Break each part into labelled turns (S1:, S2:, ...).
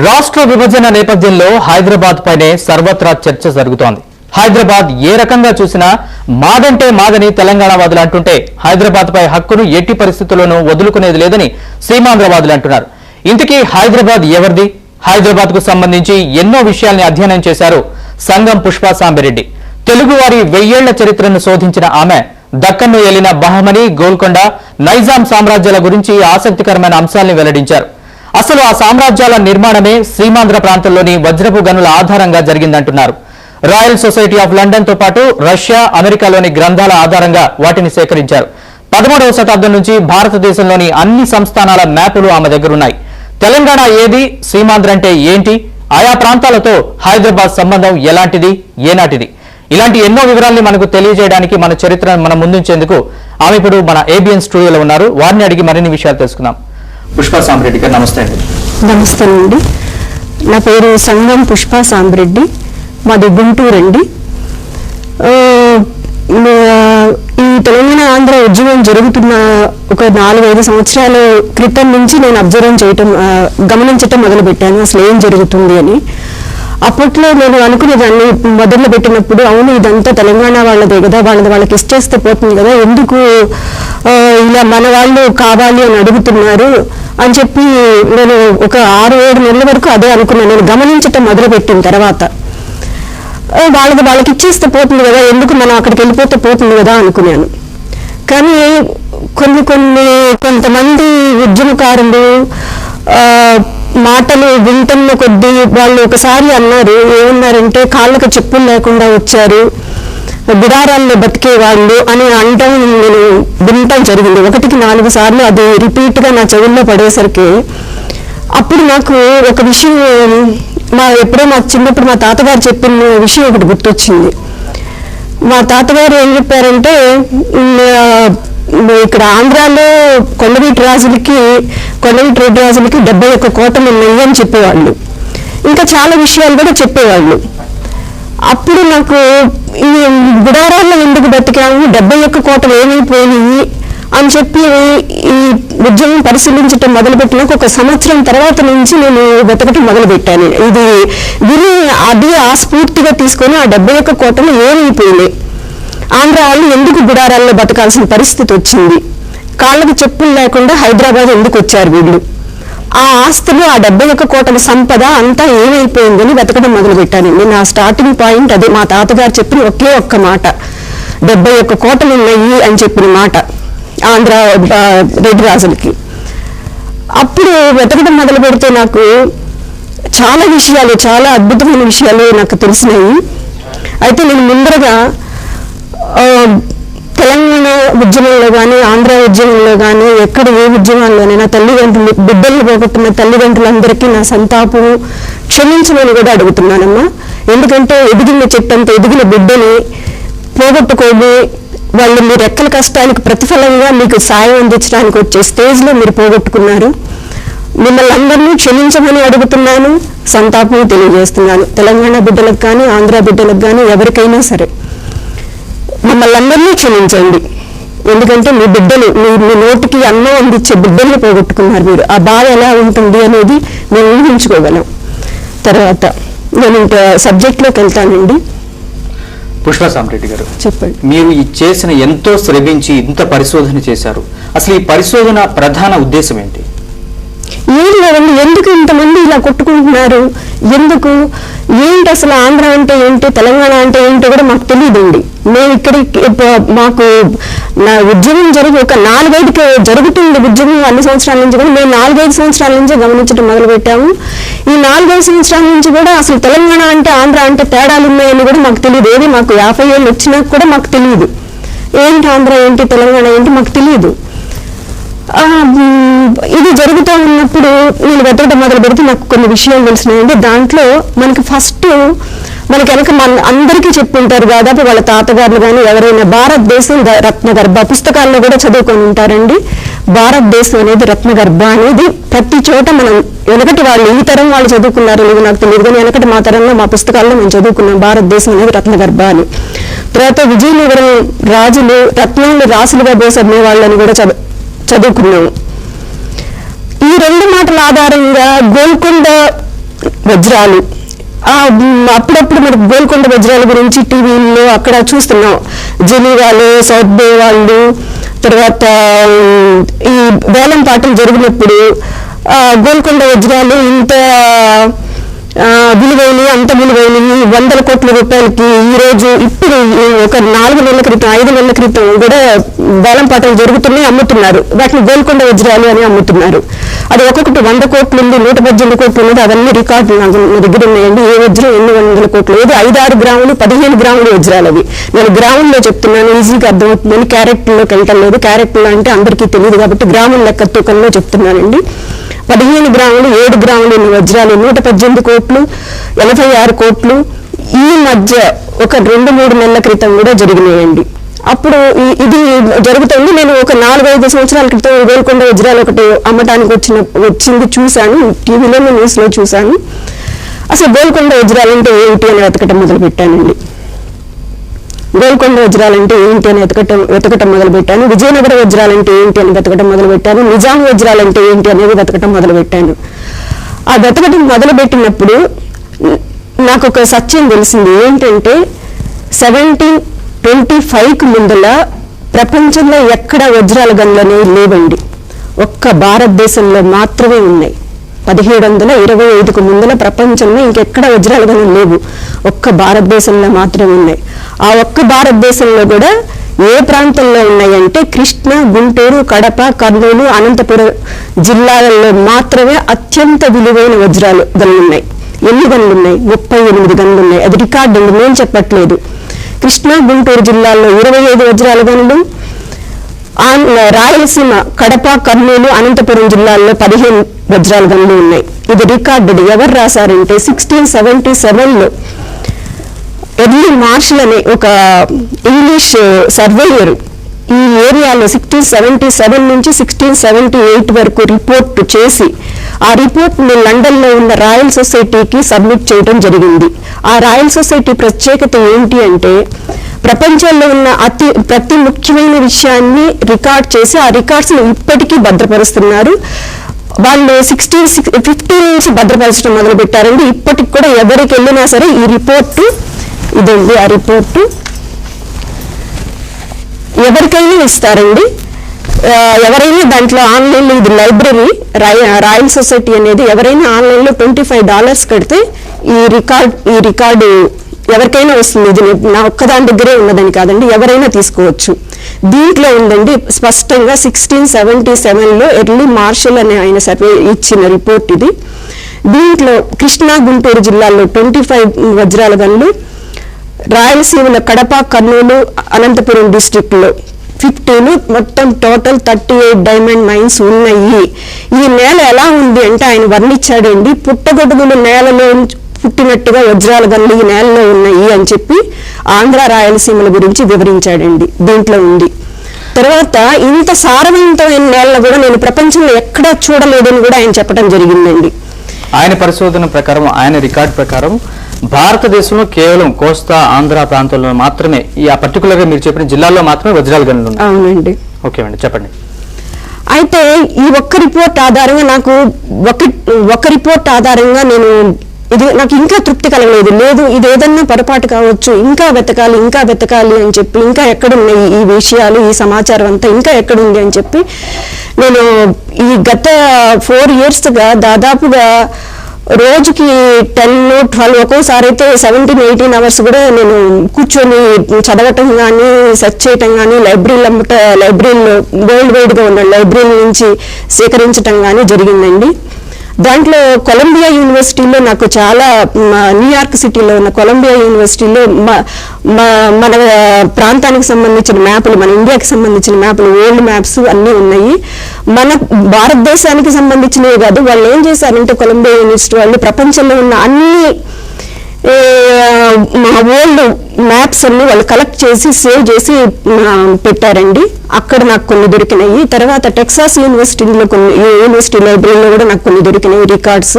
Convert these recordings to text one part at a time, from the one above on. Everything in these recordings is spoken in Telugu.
S1: రాష్ట్ర విభజన నేపథ్యంలో హైదరాబాద్ పైనే సర్వత్రా చర్చ జరుగుతోంది. హైదరాబాద్ ఏ రకంగా చూసినా మాదంటే మాదని తెలంగాణ వాదులు అంటుంటే హైదరాబాద్ పై హక్కును ఎట్టి పరిస్థితుల్లోనూ వదులుకునేది లేదని సీమాంధ్రవాదులు అంటున్నారు. ఇంతకీ హైదరాబాద్ ఎవరిది? హైదరాబాద్ కు సంబంధించి ఎన్నో విషయాల్ని అధ్యయనం చేశారు సంగం పుష్పా సాంబిరెడ్డి. తెలుగువారి 1000 ఏళ్ల చరిత్రను శోధించిన ఆమె దక్కన్ను ఏలిన బహమని, గోల్కొండ, నైజాం సామ్రాజ్యాల గురించి ఆసక్తికరమైన అంశాల్ని వెల్లడించారు. అసలు ఆ సామ్రాజ్యాల నిర్మాణమే సీమాంధ్ర ప్రాంతంలోని వజ్రపు గనుల ఆధారంగా జరిగిందంటున్నారు. రాయల్ సొసైటీ ఆఫ్ లండన్ తో పాటు రష్యా, అమెరికాలోని గ్రంథాల ఆధారంగా వాటిని సేకరించారు. 13వ శతాబ్దం నుంచి భారతదేశంలోని అన్ని సంస్థానాల మ్యాపులు ఆమె దగ్గరున్నాయి. తెలంగాణ ఏది, సీమాంధ్ర అంటే ఏంటి, ఆయా ప్రాంతాలతో హైదరాబాద్ సంబంధం ఎలాంటిది, ఏనాటిది, ఇలాంటి ఎన్నో వివరాల్ని మనకు తెలియజేయడానికి మన చరిత్రను మనం ముందుంచేందుకు ఆమె ఇప్పుడు మన ఏబిఎన్ స్టూడియోలో ఉన్నారు. వారిని అడిగి మరిన్ని విషయాలు తెలుసుకుందాం. పుష్పా సాంబిరెడ్డి గారు నమస్తే అండి.
S2: నమస్తే అండి. నా పేరు సంగం పుష్పా సాంబిరెడ్డి, మాది గుంటూరు అండి. ఈ తెలంగాణ ఆంధ్ర ఉద్యమం జరుగుతున్న ఒక 4-5 సంవత్సరాల క్రితం నుంచి నేను గమనించటం మొదలుపెట్టాను అసలు ఏం జరుగుతుంది అని. అప్పట్లో నేను అనుకునేదాన్ని మొదలు పెట్టినప్పుడు, అవును ఇదంతా తెలంగాణ వాళ్ళదే కదా, వాళ్ళకి ఇచ్చేస్తే పోతుంది కదా, ఎందుకు ఇలా మన వాళ్ళు కావాలి అని అడుగుతున్నారు అని చెప్పి నేను ఒక 6-7 నెలల వరకు అదే అనుకున్నాను. నేను గమనించటం మొదలుపెట్టిన తర్వాత వాళ్ళకి ఇచ్చేస్తే పోతుంది కదా, ఎందుకు మనం అక్కడికి వెళ్ళిపోతే పోతుంది కదా అనుకున్నాను. కానీ కొంతమంది ఉద్యమకారులు మాటలు వింటున్న కొద్దీ వాళ్ళు ఒకసారి అన్నారు, ఏమన్నారంటే కాళ్ళకు చెప్పులు లేకుండా వచ్చారు, బిడారాల్లో బతికే వాళ్ళు అని అంటాం. నేను వినటం జరిగింది 1-4 సార్లు. అది రిపీట్గా నా చెవుల్లో పడేసరికి అప్పుడు నాకు ఒక విషయం, ఎప్పుడో మా చిన్నప్పుడు మా తాతగారు చెప్పిన విషయం ఒకటి గుర్తొచ్చింది. మా తాతగారు ఏం చెప్పారంటే, ఇక్కడ ఆంధ్రాలో కొండవీటి రెడ్డి రాజులకి 71 కోటలు ఉన్నాయి అని చెప్పేవాళ్ళు. ఇంకా చాలా విషయాలు కూడా చెప్పేవాళ్ళు. అప్పుడు నాకు ఈ గుడారాల్లో ఎందుకు బతికాము, 71 కోటలు ఏమైపోయినాయి అని చెప్పి ఈ ఉద్యమం పరిశీలించడం మొదలుపెట్టినాక 1 సంవత్సరం తర్వాత నుంచి నేను వెతకటం మొదలుపెట్టాను. ఇది విని అది స్ఫూర్తిగా తీసుకొని ఆ 71 కోటలు ఏమైపోయినాయి, ఆంధ్ర వాళ్ళు ఎందుకు గుడారాల్లో బతకాల్సిన పరిస్థితి వచ్చింది, కాళ్ళకి చెప్పులు లేకుండా హైదరాబాద్ ఎందుకు వచ్చారు వీళ్ళు, ఆ ఆస్తులు ఆ 71 కోటల సంపద అంతా ఏమైపోయిందని వెతకడం మొదలుపెట్టానండి. నా స్టార్టింగ్ పాయింట్ అదే. మా తాతగారు చెప్పిన ఒకే ఒక్క మాట, 71 కోటలు ఉన్నాయి అని చెప్పిన మాట ఆంధ్ర రెడ్డి రాజులకి. అప్పుడు వెతకడం మొదలు పెడితే నాకు చాలా విషయాలు, చాలా అద్భుతమైన విషయాలు నాకు తెలిసినాయి. అయితే నేను ముందరగా తెలంగాణ ఉద్యమంలో కానీ, ఆంధ్ర ఉద్యమంలో కానీ, ఎక్కడ ఏ ఉద్యమాల్లోనైనా బిడ్డలు పోగొట్టిన తల్లిదండ్రులందరికీ నా సంతాపము క్షమించమని కూడా అడుగుతున్నానమ్మా. ఎందుకంటే ఎదిగిన చెట్టంత ఎదిగిన బిడ్డని పోగొట్టుకోని వాళ్ళు మీ రెక్కల కష్టానికి ప్రతిఫలంగా మీకు సాయం అందించడానికి వచ్చే స్టేజ్లో మీరు పోగొట్టుకున్నారు. మిమ్మల్ని అందరినీ క్షమించమని అడుగుతున్నాను, సంతాపం తెలియజేస్తున్నాను. తెలంగాణ బిడ్డలకు కానీ, ఆంధ్ర బిడ్డలకు కానీ, ఎవరికైనా సరే మమ్మల్ని అందరినీ క్షమించండి. ఎందుకంటే మీ బిడ్డలు, మీ నోటికి అన్నం అందించే బిడ్డల్ని పోగొట్టుకున్నారు మీరు. ఆ బాధ ఎలా ఉంటుంది అనేది మేము ఊహించుకోగలం. తర్వాత నేను ఇంకా సబ్జెక్ట్లోకి వెళ్తానండి.
S1: పుష్పా సాంబిరెడ్డి గారు,
S2: చెప్పండి.
S1: మీరు చేసిన ఎంతో శ్రమించి ఇంత పరిశోధన చేశారు. అసలు ఈ పరిశోధన ప్రధాన ఉద్దేశం ఏంటి?
S2: ఏం లేదండి, ఎందుకు ఇంతమంది ఇలా కొట్టుకుంటున్నారు, ఏంటి అసలు ఆంధ్ర అంటే ఏంటి, తెలంగాణ అంటే ఏంటో కూడా మాకు తెలియదండి. మేము మాకు నా ఉద్యమం జరిగి ఒక 4-5 జరుగుతుంది ఉద్యమం అన్ని సంవత్సరాల నుంచి కూడా. మేము 4-5 సంవత్సరాల నుంచి గమనించడం మొదలుపెట్టాము. ఈ 4-5 సంవత్సరాల నుంచి కూడా అసలు తెలంగాణ అంటే ఆంధ్ర అంటే తేడాలు ఉన్నాయని కూడా మాకు తెలియదు. ఏది మాకు 50 ఏళ్ళు వచ్చినా కూడా మాకు తెలియదు. ఏంటి ఆంధ్ర ఏంటి, తెలంగాణ ఏంటి మాకు తెలియదు. ఇది జరుగుతూ ఉన్నప్పుడు నేను వెతకడం మొదలు పెడితే నాకు కొన్ని విషయాలు తెలిసినాయండి. దాంట్లో మనకి ఫస్ట్ వెనక అందరికీ చెప్పుంటారు దాదాపు వాళ్ళ తాతగారులు కానీ ఎవరైనా, భారతదేశం రత్నగర్భ పుస్తకాల్లో కూడా చదువుకొని ఉంటారండి. భారతదేశం అనేది రత్నగర్భ అనేది ప్రతి చోట మనం వెనకటి వాళ్ళు, ఈ తరం వాళ్ళు చదువుకున్నారు లేదు నాకు తెలియదు, కానీ వెనకటి మా తరంలో మా పుస్తకాల్లో మేము చదువుకున్నాం భారతదేశం అనేది రత్నగర్భ అని. తర్వాత విజయనగరం రాజులు రత్నాలు రాసులుగా పోసే వాళ్ళని కూడా చదువుకున్నాము. ఈ 2 మాటల ఆధారంగా గోల్కొండ వజ్రాలు. అప్పుడప్పుడు మనకు గోల్కొండ వజ్రాల గురించి టీవీల్లో అక్కడ చూస్తున్నాం. జెనీవాలు, సౌత్ బే వాళ్ళు, తర్వాత ఈ వేలం పాటలు జరిగినప్పుడు గోల్కొండ వజ్రాలు ఇంత విలువైనవి, అంత విలువైనవి, 100 కోట్ల రూపాయలకి ఈరోజు ఇప్పుడు ఒక 4 నెలల క్రితం 5 నెలల క్రితం కూడా వేలం పాటలు జరుగుతున్నాయి, అమ్ముతున్నారు. వాటిని గోల్కొండ వజ్రాలు అని అమ్ముతున్నారు. అది ఒక్కొక్కటి 100 కోట్లు ఉంది, 118 కోట్లు ఉంది. అవన్నీ రికార్డులు నా దగ్గర ఉన్నాయండి. ఏ వజ్రం ఎన్ని 100 కోట్లు, ఏదో 5-6 గ్రాములు 15 గ్రాములు వజ్రాలు అవి. నేను గ్రాముల్లో చెప్తున్నాను, ఈజీగా అర్థమవుతుందని క్యారెట్లోకి వెళ్ళటం లేదు. క్యారెట్లో అంటే అందరికీ తెలియదు కాబట్టి గ్రాముల లెక్క తూకంలో చెప్తున్నానండి. 15 గ్రాములు 7 గ్రాములు వజ్రాలు 118 కోట్లు 86 కోట్లు ఈ మధ్య ఒక 2-3 నెలల క్రితం కూడా జరిగినాయండి. అప్పుడు ఇది జరుగుతుంది. నేను ఒక 4-5 సంవత్సరాల క్రితం గోల్కొండ వజ్రాలు ఒకటి అమ్మటానికి వచ్చింది చూశాను, టీవీలో న్యూస్లో చూశాను. అసలు గోల్కొండ వజ్రాలు అంటే ఏంటి అని వెతకటం మొదలు పెట్టానండి. గోల్కొండ వజ్రాలంటే ఏంటి అని వెతకటం మొదలు పెట్టాను. విజయనగర వజ్రాలంటే ఏంటి అని వెతకటం మొదలు పెట్టాను. నిజాం వజ్రాలంటే ఏంటి అనేది వెతకటం మొదలు పెట్టాను. ఆ వెతకటం మొదలు పెట్టినప్పుడు నాకు ఒక సత్యం తెలిసింది. ఏంటంటే 1725కు ముందల ప్రపంచంలో ఎక్కడ వజ్రాల గనులు అనేవి లేవండి. ఒక్క భారతదేశంలో మాత్రమే ఉన్నాయి. 1725కు ముందల ప్రపంచంలో ఇంకెక్కడ వజ్రాల గనులు లేవు, ఒక్క భారతదేశంలో మాత్రమే ఉన్నాయి. ఆ ఒక్క భారతదేశంలో కూడా ఏ ప్రాంతంలో ఉన్నాయంటే కృష్ణా, గుంటూరు, కడప, కర్నూలు, అనంతపురం జిల్లాలలో మాత్రమే అత్యంత విలువైన వజ్రాలు గనులు ఉన్నాయి. ఎన్ని గనులు ఉన్నాయి? 38 గనులు ఉన్నాయి. అది రికార్డు అండి, నేను చెప్పట్లేదు. కృష్ణా, గుంటూరు జిల్లాల్లో 25 వజ్రాల గనులు, రాయలసీమ కడప, కర్నూలు, అనంతపురం జిల్లాల్లో 15 వజ్రాల గనులు ఉన్నాయి. ఇది రికార్డు. ఎవరు రాశారంటే 1677లో ఎర్లీ మార్షల్ అనే ఒక ఇంగ్లీష్ సర్వేయర్ ఈ ఏరియాలో 1677 నుంచి 1678 వరకు రిపోర్ట్ చేసి ఆ రిపోర్ట్ని లండన్లో ఉన్న రాయల్ సొసైటీకి సబ్మిట్ చేయడం జరిగింది. ఆ రాయల్ సొసైటీ ప్రత్యేకత ఏంటి అంటే ప్రపంచంలో ఉన్న ప్రతి ముఖ్యమైన విషయాన్ని రికార్డ్ చేసి ఆ రికార్డ్స్ని ఇప్పటికీ భద్రపరుస్తున్నారు. వాళ్ళు 1650 నుంచి భద్రపరచడం మొదలు పెట్టారండి. ఇప్పటికి కూడా ఎవరికి వెళ్ళినా సరే ఈ రిపోర్టు ఇదండి, ఆ రిపోర్టు ఎవరికైనా ఇస్తారండి. ఎవరైనా దాంట్లో ఆన్లైన్లో, ఇది లైబ్రరీ రాయల్ సొసైటీ అనేది, ఎవరైనా ఆన్లైన్లో $25 కడితే ఈ రికార్డు ఎవరికైనా వస్తుంది. ఇది నా ఒక్కదాని దగ్గరే ఉన్నదని కాదండి, ఎవరైనా తీసుకోవచ్చు. దీంట్లో ఉందండి స్పష్టంగా 1677లో ఎర్లీ మార్షల్ అనే ఆయన సర్వే ఇచ్చిన రిపోర్ట్ ఇది. దీంట్లో కృష్ణా, గుంటూరు జిల్లాల్లో 25 వజ్రాల గనులు, రాయలసీమలో కడప, కర్నూలు, అనంతపురం డిస్ట్రిక్ట్లో 15, మొత్తం టోటల్ 38 డైమండ్ మైన్స్ ఉన్నాయి. ఈ నేల ఎలా ఉంది అంటే ఆయన వర్ణించాడండి. పుట్టగొడుగులు నేలలో పుట్టినట్టుగా వజ్రాల గనులు ఈ నేలలో ఉన్నాయి అని చెప్పి ఆంధ్ర, రాయలసీమల గురించి వివరించాడండి. దీంట్లో ఉంది. తర్వాత ఇంత సారవంతమైన నేలను కూడా నేను ప్రపంచంలో ఎక్కడా చూడలేదని కూడా ఆయన చెప్పడం జరిగిందండి.
S1: ఆయన పరిశోధన ప్రకారం, ఆయన రికార్డ్ ప్రకారం భారతదేశంలో కేవలం కోస్తా, ఆంధ్ర ప్రాంతంలో మాత్రమే ఈ పర్టికులర్ గా మీరు చెప్పిన జిల్లాల్లో మాత్రమే వజ్రాల గనులు ఉన్నాయి.
S2: అవునండి.
S1: ఓకే అండి, చెప్పండి.
S2: అయితే ఈ ఒక్క రిపోర్ట్ ఆధారంగా నాకు ఒక రిపోర్ట్ ఆధారంగా నాకు ఇంకా తృప్తి కలగలేదు. ఇది ఏదన్నా పొరపాటు కావచ్చు, ఇంకా వెతకాలి అని చెప్పి, ఇంకా ఎక్కడున్నాయి ఈ విషయాలు, ఈ సమాచారం అంతా ఇంకా ఎక్కడుంది అని చెప్పి నేను ఈ గత 4 yearsగా దాదాపుగా రోజుకి 10-12 ఒక్కోసారి అయితే 17-18 hours కూడా నేను కూర్చొని చదవటం కానీ, సెర్చ్ చేయటం కానీ, లైబ్రరీలో వరల్డ్ వైడ్గా ఉన్న లైబ్రరీ నుంచి సేకరించటం కానీ జరిగిందండి. దాంట్లో కొలంబియా యూనివర్సిటీలో నాకు చాలా, న్యూయార్క్ సిటీలో ఉన్న కొలంబియా యూనివర్సిటీలో మన ప్రాంతానికి సంబంధించిన మ్యాపులు, మన ఇండియాకి సంబంధించిన మ్యాపులు, ఓల్డ్ మ్యాప్స్ అన్నీ ఉన్నాయి. మన భారతదేశానికి సంబంధించినవి కాదు. వాళ్ళు ఏం చేశారంటే కొలంబియా యూనివర్సిటీ వాళ్ళు ప్రపంచంలో ఉన్న అన్ని ఓల్డ్ మ్యాప్స్ అన్ని వాళ్ళు కలెక్ట్ చేసి సేవ్ చేసి పెట్టారండి. అక్కడ నాకు కొన్ని దొరికినాయి. తర్వాత టెక్సాస్ యూనివర్సిటీ లైబ్రరీలో కూడా నాకు కొన్ని దొరికినాయి రికార్డ్స్.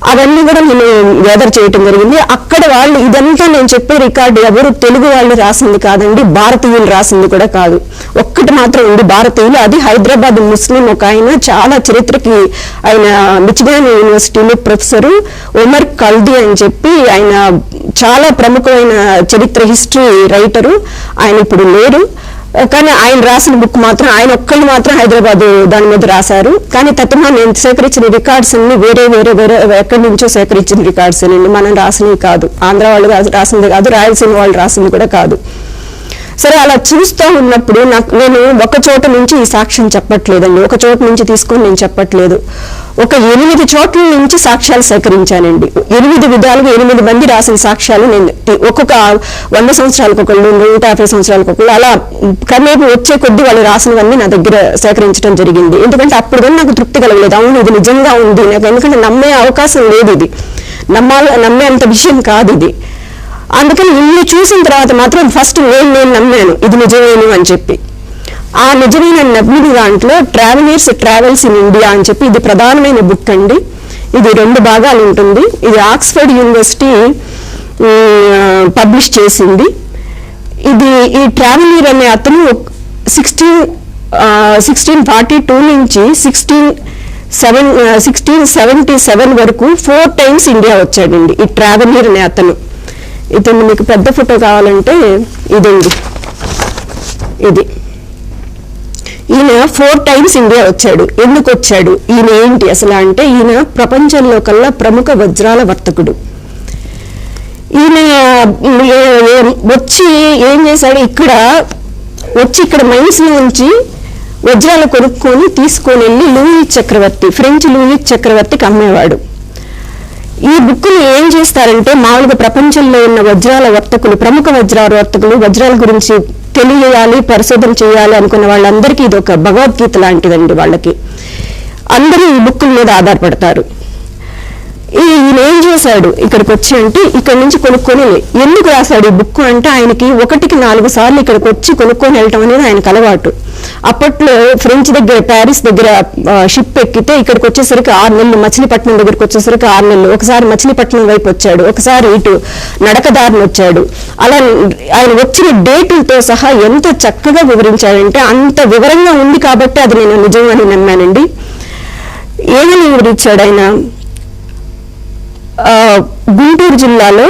S2: అవన్నీ కూడా నేను గ్యాదర్ చేయటం జరిగింది. అక్కడ వాళ్ళు ఇదంతా నేను చెప్పే రికార్డు ఎవరు తెలుగు వాళ్ళు రాసింది కాదండి, భారతీయులు రాసింది కూడా కాదు. ఒక్కటి మాత్రం ఉంది భారతీయులు, అది హైదరాబాద్ ముస్లిం ఒక ఆయన, చాలా చరిత్రకి ఆయన మిచిగాన్ యూనివర్సిటీలో ప్రొఫెసరు ఒమర్ కల్దీ అని చెప్పి, ఆయన చాలా ప్రముఖమైన చరిత్ర హిస్టరీ రైటరు. ఆయన ఇప్పుడు లేరు, కానీ ఆయన రాసిన బుక్ మాత్రం ఆయన ఒక్కళ్ళు మాత్రం హైదరాబాద్ దాని మీద రాశారు. కానీ తత్మా నేను సేకరించిన రికార్డ్స్ అన్ని వేరే వేరే వేరే ఎక్కడి నుంచో సేకరించిన రికార్డ్స్ అండి, మనం రాసినవి కాదు, ఆంధ్ర వాళ్ళు రాసింది కాదు, రాయలసీమ వాళ్ళు రాసింది కూడా కాదు. సరే, అలా చూస్తూ ఉన్నప్పుడు నేను ఒక చోట నుంచి ఈ సాక్ష్యం చెప్పట్లేదండి, ఒక చోట నుంచి తీసుకొని నేను చెప్పట్లేదు, ఒక 8 చోట్ల నుంచి సాక్ష్యాలు సేకరించానండి. 8 విధాలుగా 8 మంది రాసిన సాక్ష్యాలు నేను ఒక్కొక్క 100 సంవత్సరాలకు ఒకళ్ళు, 150 సంవత్సరాలకు ఒకళ్ళు, అలా క్రమేపీ వచ్చే కొద్దీ వాళ్ళు రాసినవన్నీ నా దగ్గర సేకరించడం జరిగింది. ఎందుకంటే అప్పుడు కానీ నాకు తృప్తి కలగలేదు, అవును ఇది నిజంగా ఉంది నాకు, ఎందుకంటే నమ్మే అవకాశం లేదు, ఇది నమ్మే అంత విషయం కాదు ఇది. అందుకని ఇన్ని చూసిన తర్వాత మాత్రం ఫస్ట్ నేను నమ్మాను ఇది నిజమేను అని చెప్పి. ఆ నిజమైన నమ్మిన దాంట్లో ట్రావెల్స్ ఇన్ ఇండియా అని చెప్పి, ఇది ప్రధానమైన బుక్ అండి. ఇది 2 భాగాలు ఉంటుంది. ఇది ఆక్స్ఫర్డ్ యూనివర్సిటీ పబ్లిష్ చేసింది. ఇది ఈ ట్రావెలర్ అనే అతను 1642 నుంచి 1677 వరకు 4 times ఇండియా వచ్చాడండి ఈ ట్రావెలర్ అనే అతను. ఇతను మీకు పెద్ద ఫోటో కావాలంటే ఇదండి, ఇది ఈయన 4 times ఇండియా వచ్చాడు. ఎందుకు వచ్చాడు, ఈయన ఏంటి అసలు అంటే, ఈయన ప్రపంచంలో కల్లా ప్రముఖ వజ్రాల వర్తకుడు. ఈయన వచ్చి ఏం చేశాడు, ఇక్కడ మైన్స్ నుంచి వజ్రాలు కొనుక్కొని తీసుకొని వెళ్ళి ఫ్రెంచ్ లూయిస్ చక్రవర్తికి అమ్మేవాడు. ఈ బుక్ని ఏం చేస్తారంటే, మామూలుగా ప్రపంచంలో ఉన్న వజ్రాల వర్తకులు, ప్రముఖ వజ్రాల వర్తకులు, వజ్రాల గురించి తెలియాలి, పరిశోధన చేయాలి అనుకున్న వాళ్ళందరికీ ఇది ఒక భగవద్గీత లాంటిదండి. వాళ్ళకి అందరూ ఈ బుక్కుల మీద ఆధారపడతారు. ఈయన ఏం చేశాడు ఇక్కడికి వచ్చి అంటే, ఇక్కడ నుంచి కొనుక్కొని, ఎందుకు రాశాడు ఈ బుక్ అంటే, ఆయనకి 1కి 4 సార్లు ఇక్కడికి వచ్చి కొనుక్కొని వెళ్ళటం అనేది ఆయనకు అలవాటు. అప్పట్లో ఫ్రెంచ్ దగ్గర, ప్యారిస్ దగ్గర షిప్ ఎక్కితే ఇక్కడికి వచ్చేసరికి 6 నెలలు, మచిలీపట్నం దగ్గరికి వచ్చేసరికి 6 నెలలు, ఒకసారి మచిలీపట్నం వైపు వచ్చాడు, ఒకసారి ఇటు నడకదారిని వచ్చాడు. అలా ఆయన వచ్చిన డేటులతో సహా ఎంత చక్కగా వివరించాడంటే, అంత వివరంగా ఉంది కాబట్టి అది నేను నిజంగానే నమ్మానండి. ఏమని వివరించాడు ఆయన, గుంటూరు జిల్లాలో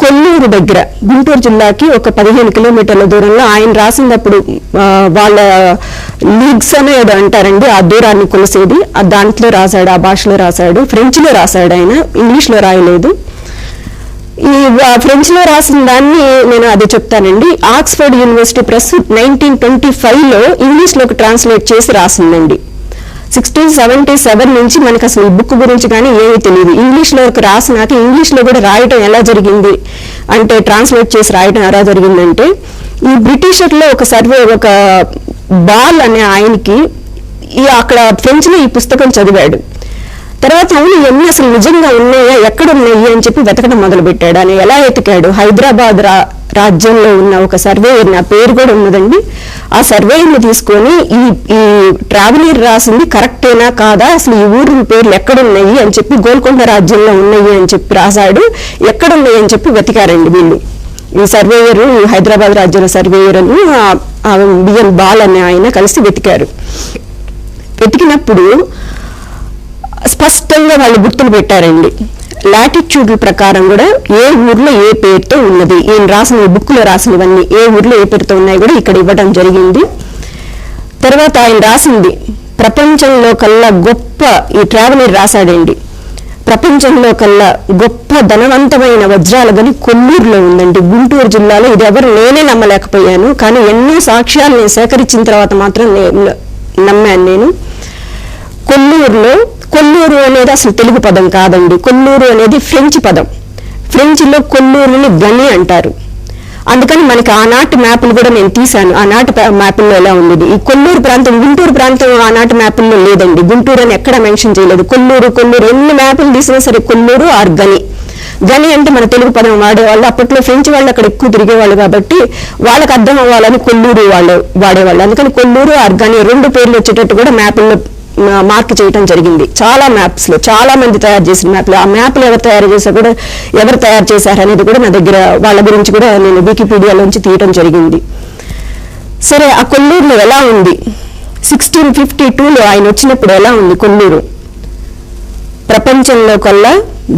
S2: కొల్లూరు దగ్గర, గుంటూరు జిల్లాకి ఒక 15 కిలోమీటర్ల దూరంలో, ఆయన రాసినప్పుడు వాళ్ళ లీగ్స్ అనే ఏదో అంటారండి, ఆ దూరాన్ని కొలిసేది, దాంట్లో రాశాడు, ఆ భాషలో రాశాడు, ఫ్రెంచ్లో రాశాడు, ఆయన ఇంగ్లీష్లో రాయలేదు. ఈ ఫ్రెంచ్లో రాసిన దాన్ని నేను అది చెప్తానండి. ఆక్స్ఫర్డ్ యూనివర్సిటీ ప్రెస్ 1925లో ఇంగ్లీష్లోకి ట్రాన్స్లేట్ చేసి రాసిందండి. 1677 నుంచి మనకు అసలు ఈ బుక్ గురించి కానీ ఏమీ తెలియదు. ఇంగ్లీష్లోకి రాసినాక ఇంగ్లీష్లో కూడా రాయటం ఎలా జరిగింది అంటే, ట్రాన్స్లేట్ చేసి రాయటం ఎలా జరిగిందంటే, ఈ బ్రిటిషర్లో ఒక బాల్ అనే ఆయనకి అక్కడ ఫ్రెంచ్లో ఈ పుస్తకం చదివాడు. తర్వాత అవును ఇవన్నీ అసలు నిజంగా ఉన్నాయా, ఎక్కడ ఉన్నాయి అని చెప్పి వెతకడం మొదలుపెట్టాడు. అని ఎలా వెతికాడు, హైదరాబాద్ రాజ్యంలో ఉన్న ఒక సర్వేయర్, నా పేరు కూడా ఉన్నదండి, ఆ సర్వేయర్ని తీసుకొని ఈ ట్రావెలర్ రాసింది కరెక్టేనా కాదా, అసలు ఈ ఊరి పేర్లు ఎక్కడున్నాయి అని చెప్పి, గోల్కొండ రాజ్యంలో ఉన్నాయి అని చెప్పి రాశాడు, ఎక్కడున్నాయి అని చెప్పి వెతికారండి వీళ్ళు. ఈ సర్వేయర్, హైదరాబాద్ రాజ్యంలో సర్వేయర్ అని బిఎన్ బాల్ అనే ఆయన కలిసి వెతికారు. వెతికినప్పుడు స్పష్టంగా వాళ్ళు గుర్తులు పెట్టారండి. లాటిట్యూడ్ల ప్రకారం కూడా ఏ ఊర్లో ఏ పేరుతో ఉన్నది, ఈయన రాసిన బుక్లో రాసినవన్నీ ఏ ఊర్లో ఏ పేరుతో ఉన్నాయి కూడా ఇక్కడ ఇవ్వడం జరిగింది. తర్వాత ఆయన రాసింది ప్రపంచంలో కల్లా గొప్ప, ఈ ట్రావెలర్ రాశాడండి, ప్రపంచంలో కల్లా గొప్ప ధనవంతమైన వజ్రాల గని కొల్లూరులో ఉందండి, గుంటూరు జిల్లాలో. ఇది ఎవరు నేనే నమ్మలేకపోయాను, కానీ ఎన్నో సాక్ష్యాలు నేను సేకరించిన తర్వాత మాత్రం నమ్మాను నేను. కొల్లూరు అనేది అసలు తెలుగు పదం కాదండి, కొల్లూరు అనేది ఫ్రెంచ్ పదం. ఫ్రెంచ్లో కొల్లూరుని గని అంటారు. అందుకని మనకి ఆనాటి మ్యాపులు కూడా నేను తీశాను, ఆనాటి మ్యాపుల్లో ఎలా ఉంది. ఈ కొల్లూరు ప్రాంతం, గుంటూరు ప్రాంతం ఆనాటి మ్యాపుల్లో లేదండి, గుంటూరు అని ఎక్కడ మెన్షన్ చేయలేదు. కొల్లూరు ఎన్ని మ్యాపులు తీసినా సరే కొల్లూరు ఆర్ గని అంటే మన తెలుగు పదం వాడేవాళ్ళు. అప్పట్లో ఫ్రెంచ్ వాళ్ళు అక్కడ ఎక్కువ తిరిగేవాళ్ళు కాబట్టి వాళ్ళకి అర్థం అవ్వాలని కొల్లూరు వాళ్ళు వాడేవాళ్ళు. అందుకని కొల్లూరు ఆర్ గని 2 పేర్లు వచ్చేటట్టు కూడా మ్యాపుల్లో మార్క్ చేయడం జరిగింది. చాలా మ్యాప్స్లో చాలా మంది తయారు చేసిన మ్యాప్లు, ఆ మ్యాప్లు ఎవరు తయారు చేశారు కూడా, ఎవరు తయారు చేశారు అనేది కూడా నా దగ్గర వాళ్ళ గురించి కూడా నేను వికీపీడియాలోంచి తీయడం జరిగింది. సరే, ఆ కొల్లూరులో ఎలా ఉంది, 1652లో ఆయన వచ్చినప్పుడు ఎలా ఉంది కొల్లూరు? ప్రపంచంలో కల్లా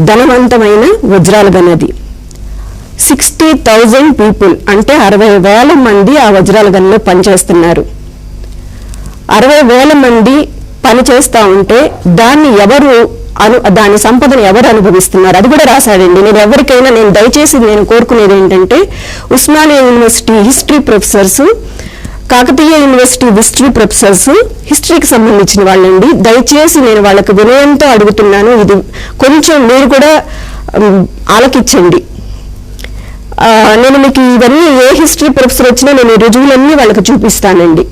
S2: ధనవంతమైన వజ్రాల గనది. 60,000 పీపుల్ అంటే 60,000 మంది ఆ వజ్రాల గనిలో పనిచేస్తున్నారు. 60,000 మంది పని చేస్తూ ఉంటే దాన్ని దాని సంపదను ఎవరు అనుభవిస్తున్నారు అది కూడా రాశాడండి. నేను ఎవరికైనా దయచేసి నేను కోరుకునేది ఏంటంటే, Osmania university history professors, Kakatiya university history professors, హిస్టరీకి సంబంధించిన వాళ్ళండి, దయచేసి నేను వాళ్ళకి వినయంతో అడుగుతున్నాను, ఇది కొంచెం మీరు కూడా ఆలకించండి. నేను మీకు ఇవన్నీ ఏ హిస్టరీ ప్రొఫెసర్ వచ్చినా నేను రుజువులన్నీ వాళ్ళకి చూపిస్తానండి.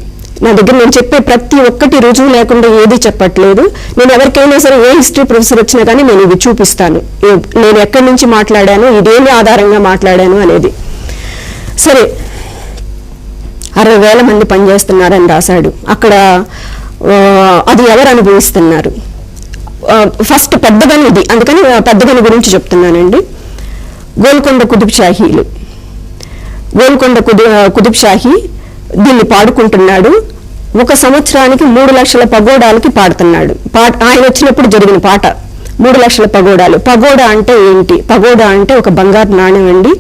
S2: నా దగ్గర నేను చెప్పే ప్రతి ఒక్కటి రుజువు లేకుండా ఏది చెప్పట్లేదు. నేను ఎవరికైనా సరే ఏ హిస్టరీ ప్రొఫెసర్ వచ్చినా కానీ నేను ఇవి చూపిస్తాను, నేను ఎక్కడి నుంచి మాట్లాడాను, ఇదేమి ఆధారంగా మాట్లాడాను అనేది. సరే, 60,000 మంది పనిచేస్తున్నారని రాశాడు. అక్కడ అది ఎవరు అనుభవిస్తున్నారు? ఫస్ట్ పెద్ద గని ఇది, అందుకని పెద్ద గని గురించి చెప్తున్నానండి. గోల్కొండ కుతుబ్ షాహీలు, గోల్కొండ కుతుబ్ షాహీ దీన్ని పాడుకుంటున్నాడు. ఒక సంవత్సరానికి 3 లక్షల పగోడాలకి పాడుతున్నాడు. ఆయన వచ్చినప్పుడు జరిగిన పాట 3 లక్షల పగోడాలు. పగోడా అంటే ఏంటి? పగోడా అంటే ఒక బంగారు నాణ్యం అండి.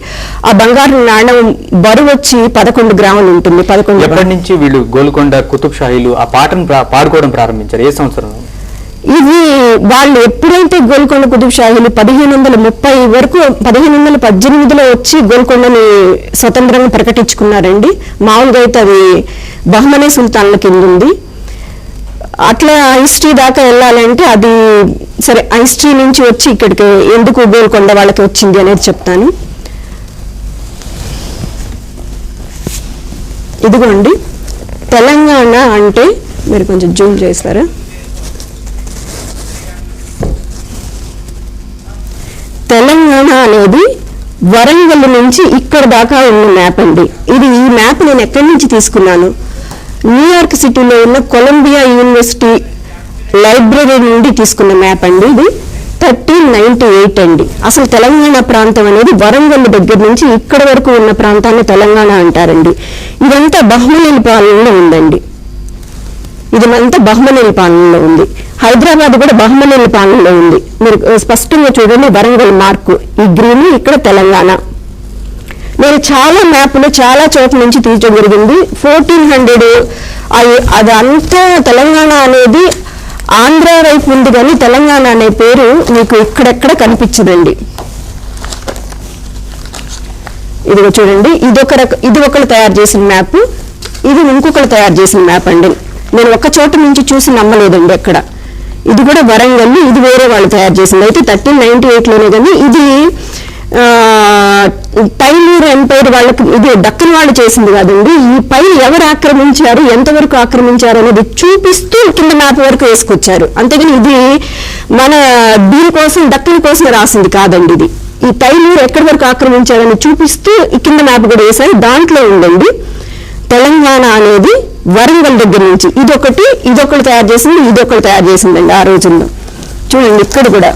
S2: ఆ బంగారు నాణ్యం బరువు వచ్చి 11 గ్రాములు ఉంటుంది. 11.
S1: ఎప్పటి నుంచి వీళ్ళు గోల్కొండ కుతుబ్ షాహీలు ఆ పాటను పాడుకోవడం ప్రారంభించారు? ఏ సంవత్సరం?
S2: ఇది వాళ్ళు ఎప్పుడైతే గోల్కొండ కుతుబ్ షాహీలు 1530 వరకు 1518లో వచ్చి గోల్కొండని స్వతంత్రంగా ప్రకటించుకున్నారండి. మామూలుగా అయితే అది బహ్మనీ సుల్తాన్ల కింద ఉంది. అట్లా హిస్టరీ దాకా వెళ్ళాలంటే అది సరే, హిస్టరీ నుంచి వచ్చి ఇక్కడికి ఎందుకు గోల్కొండ వాళ్ళకి వచ్చింది అనేది చెప్తాను. ఇదిగోండి, తెలంగాణ అంటే మీరు కొంచెం జూమ్ చేస్తారా? తెలంగాణ అనేది వరంగల్ నుంచి ఇక్కడ దాకా ఉన్న మ్యాప్ అండి. ఈ మ్యాప్ నేను ఎక్కడి నుంచి తీసుకున్నాను? న్యూయార్క్ సిటీలో ఉన్న కొలంబియా యూనివర్సిటీ లైబ్రరీ నుండి తీసుకున్న మ్యాప్ అండి. ఇది 1398 అండి. అసలు తెలంగాణ ప్రాంతం అనేది వరంగల్ దగ్గర నుంచి ఇక్కడ వరకు ఉన్న ప్రాంతాన్ని తెలంగాణ అంటారండి. ఇదంతా బహ్మనీల పాలనలో ఉందండి. ఇదంతా బహ్మనీల పాలనలో ఉంది. హైదరాబాద్ కూడా బహ్మనీల పాలనలో ఉంది. మీరు స్పష్టంగా చూడండి, వరంగల్ మార్కు ఈ గ్రీన్, ఇక్కడ తెలంగాణ. నేను చాలా మ్యాప్లు చాలా చోట్ల నుంచి తీర్చడం జరిగింది. 1400 అదంతా తెలంగాణ అనేది ఆంధ్ర వైపు ఉంది, కానీ తెలంగాణ అనే పేరు మీకు ఇక్కడెక్కడ కనిపించదండి. ఇదిగో చూడండి, ఇది ఒకరు తయారు చేసిన మ్యాప్, ఇది ఇంకొకరు తయారు చేసిన మ్యాప్ అండి. నేను ఒక చోట నుంచి చూసి నమ్మలేదండి ఎక్కడ. ఇది కూడా వరంగల్, ఇది వేరే వాళ్ళు తయారు చేసింది. అయితే 1398లోనే కానీ ఇది తైమూర్ ఎంపైర్ వాళ్ళకి, ఇది దక్కన్ వాళ్ళు చేసింది కాదండి. ఈ పై ఎవరు ఆక్రమించారు, ఎంతవరకు ఆక్రమించారు అనేది చూపిస్తూ కింద మ్యాప్ వరకు వేసుకొచ్చారు. అంతేగాని ఇది మన దీనికోసం దక్కన్ కోసం రాసింది కాదండి. ఇది ఈ తైమూర్ ఎక్కడి వరకు ఆక్రమించారని చూపిస్తూ ఈ కింద మ్యాప్ కూడా వేశారు. దాంట్లో ఉందండి తెలంగాణ అనేది వరంగల్ దగ్గర నుంచి ఇదొకటి తయారు చేసింది, ఇదొకటి తయారు చేసిందండి ఆ రోజుల్లో. చూడండి, ఇక్కడ కూడా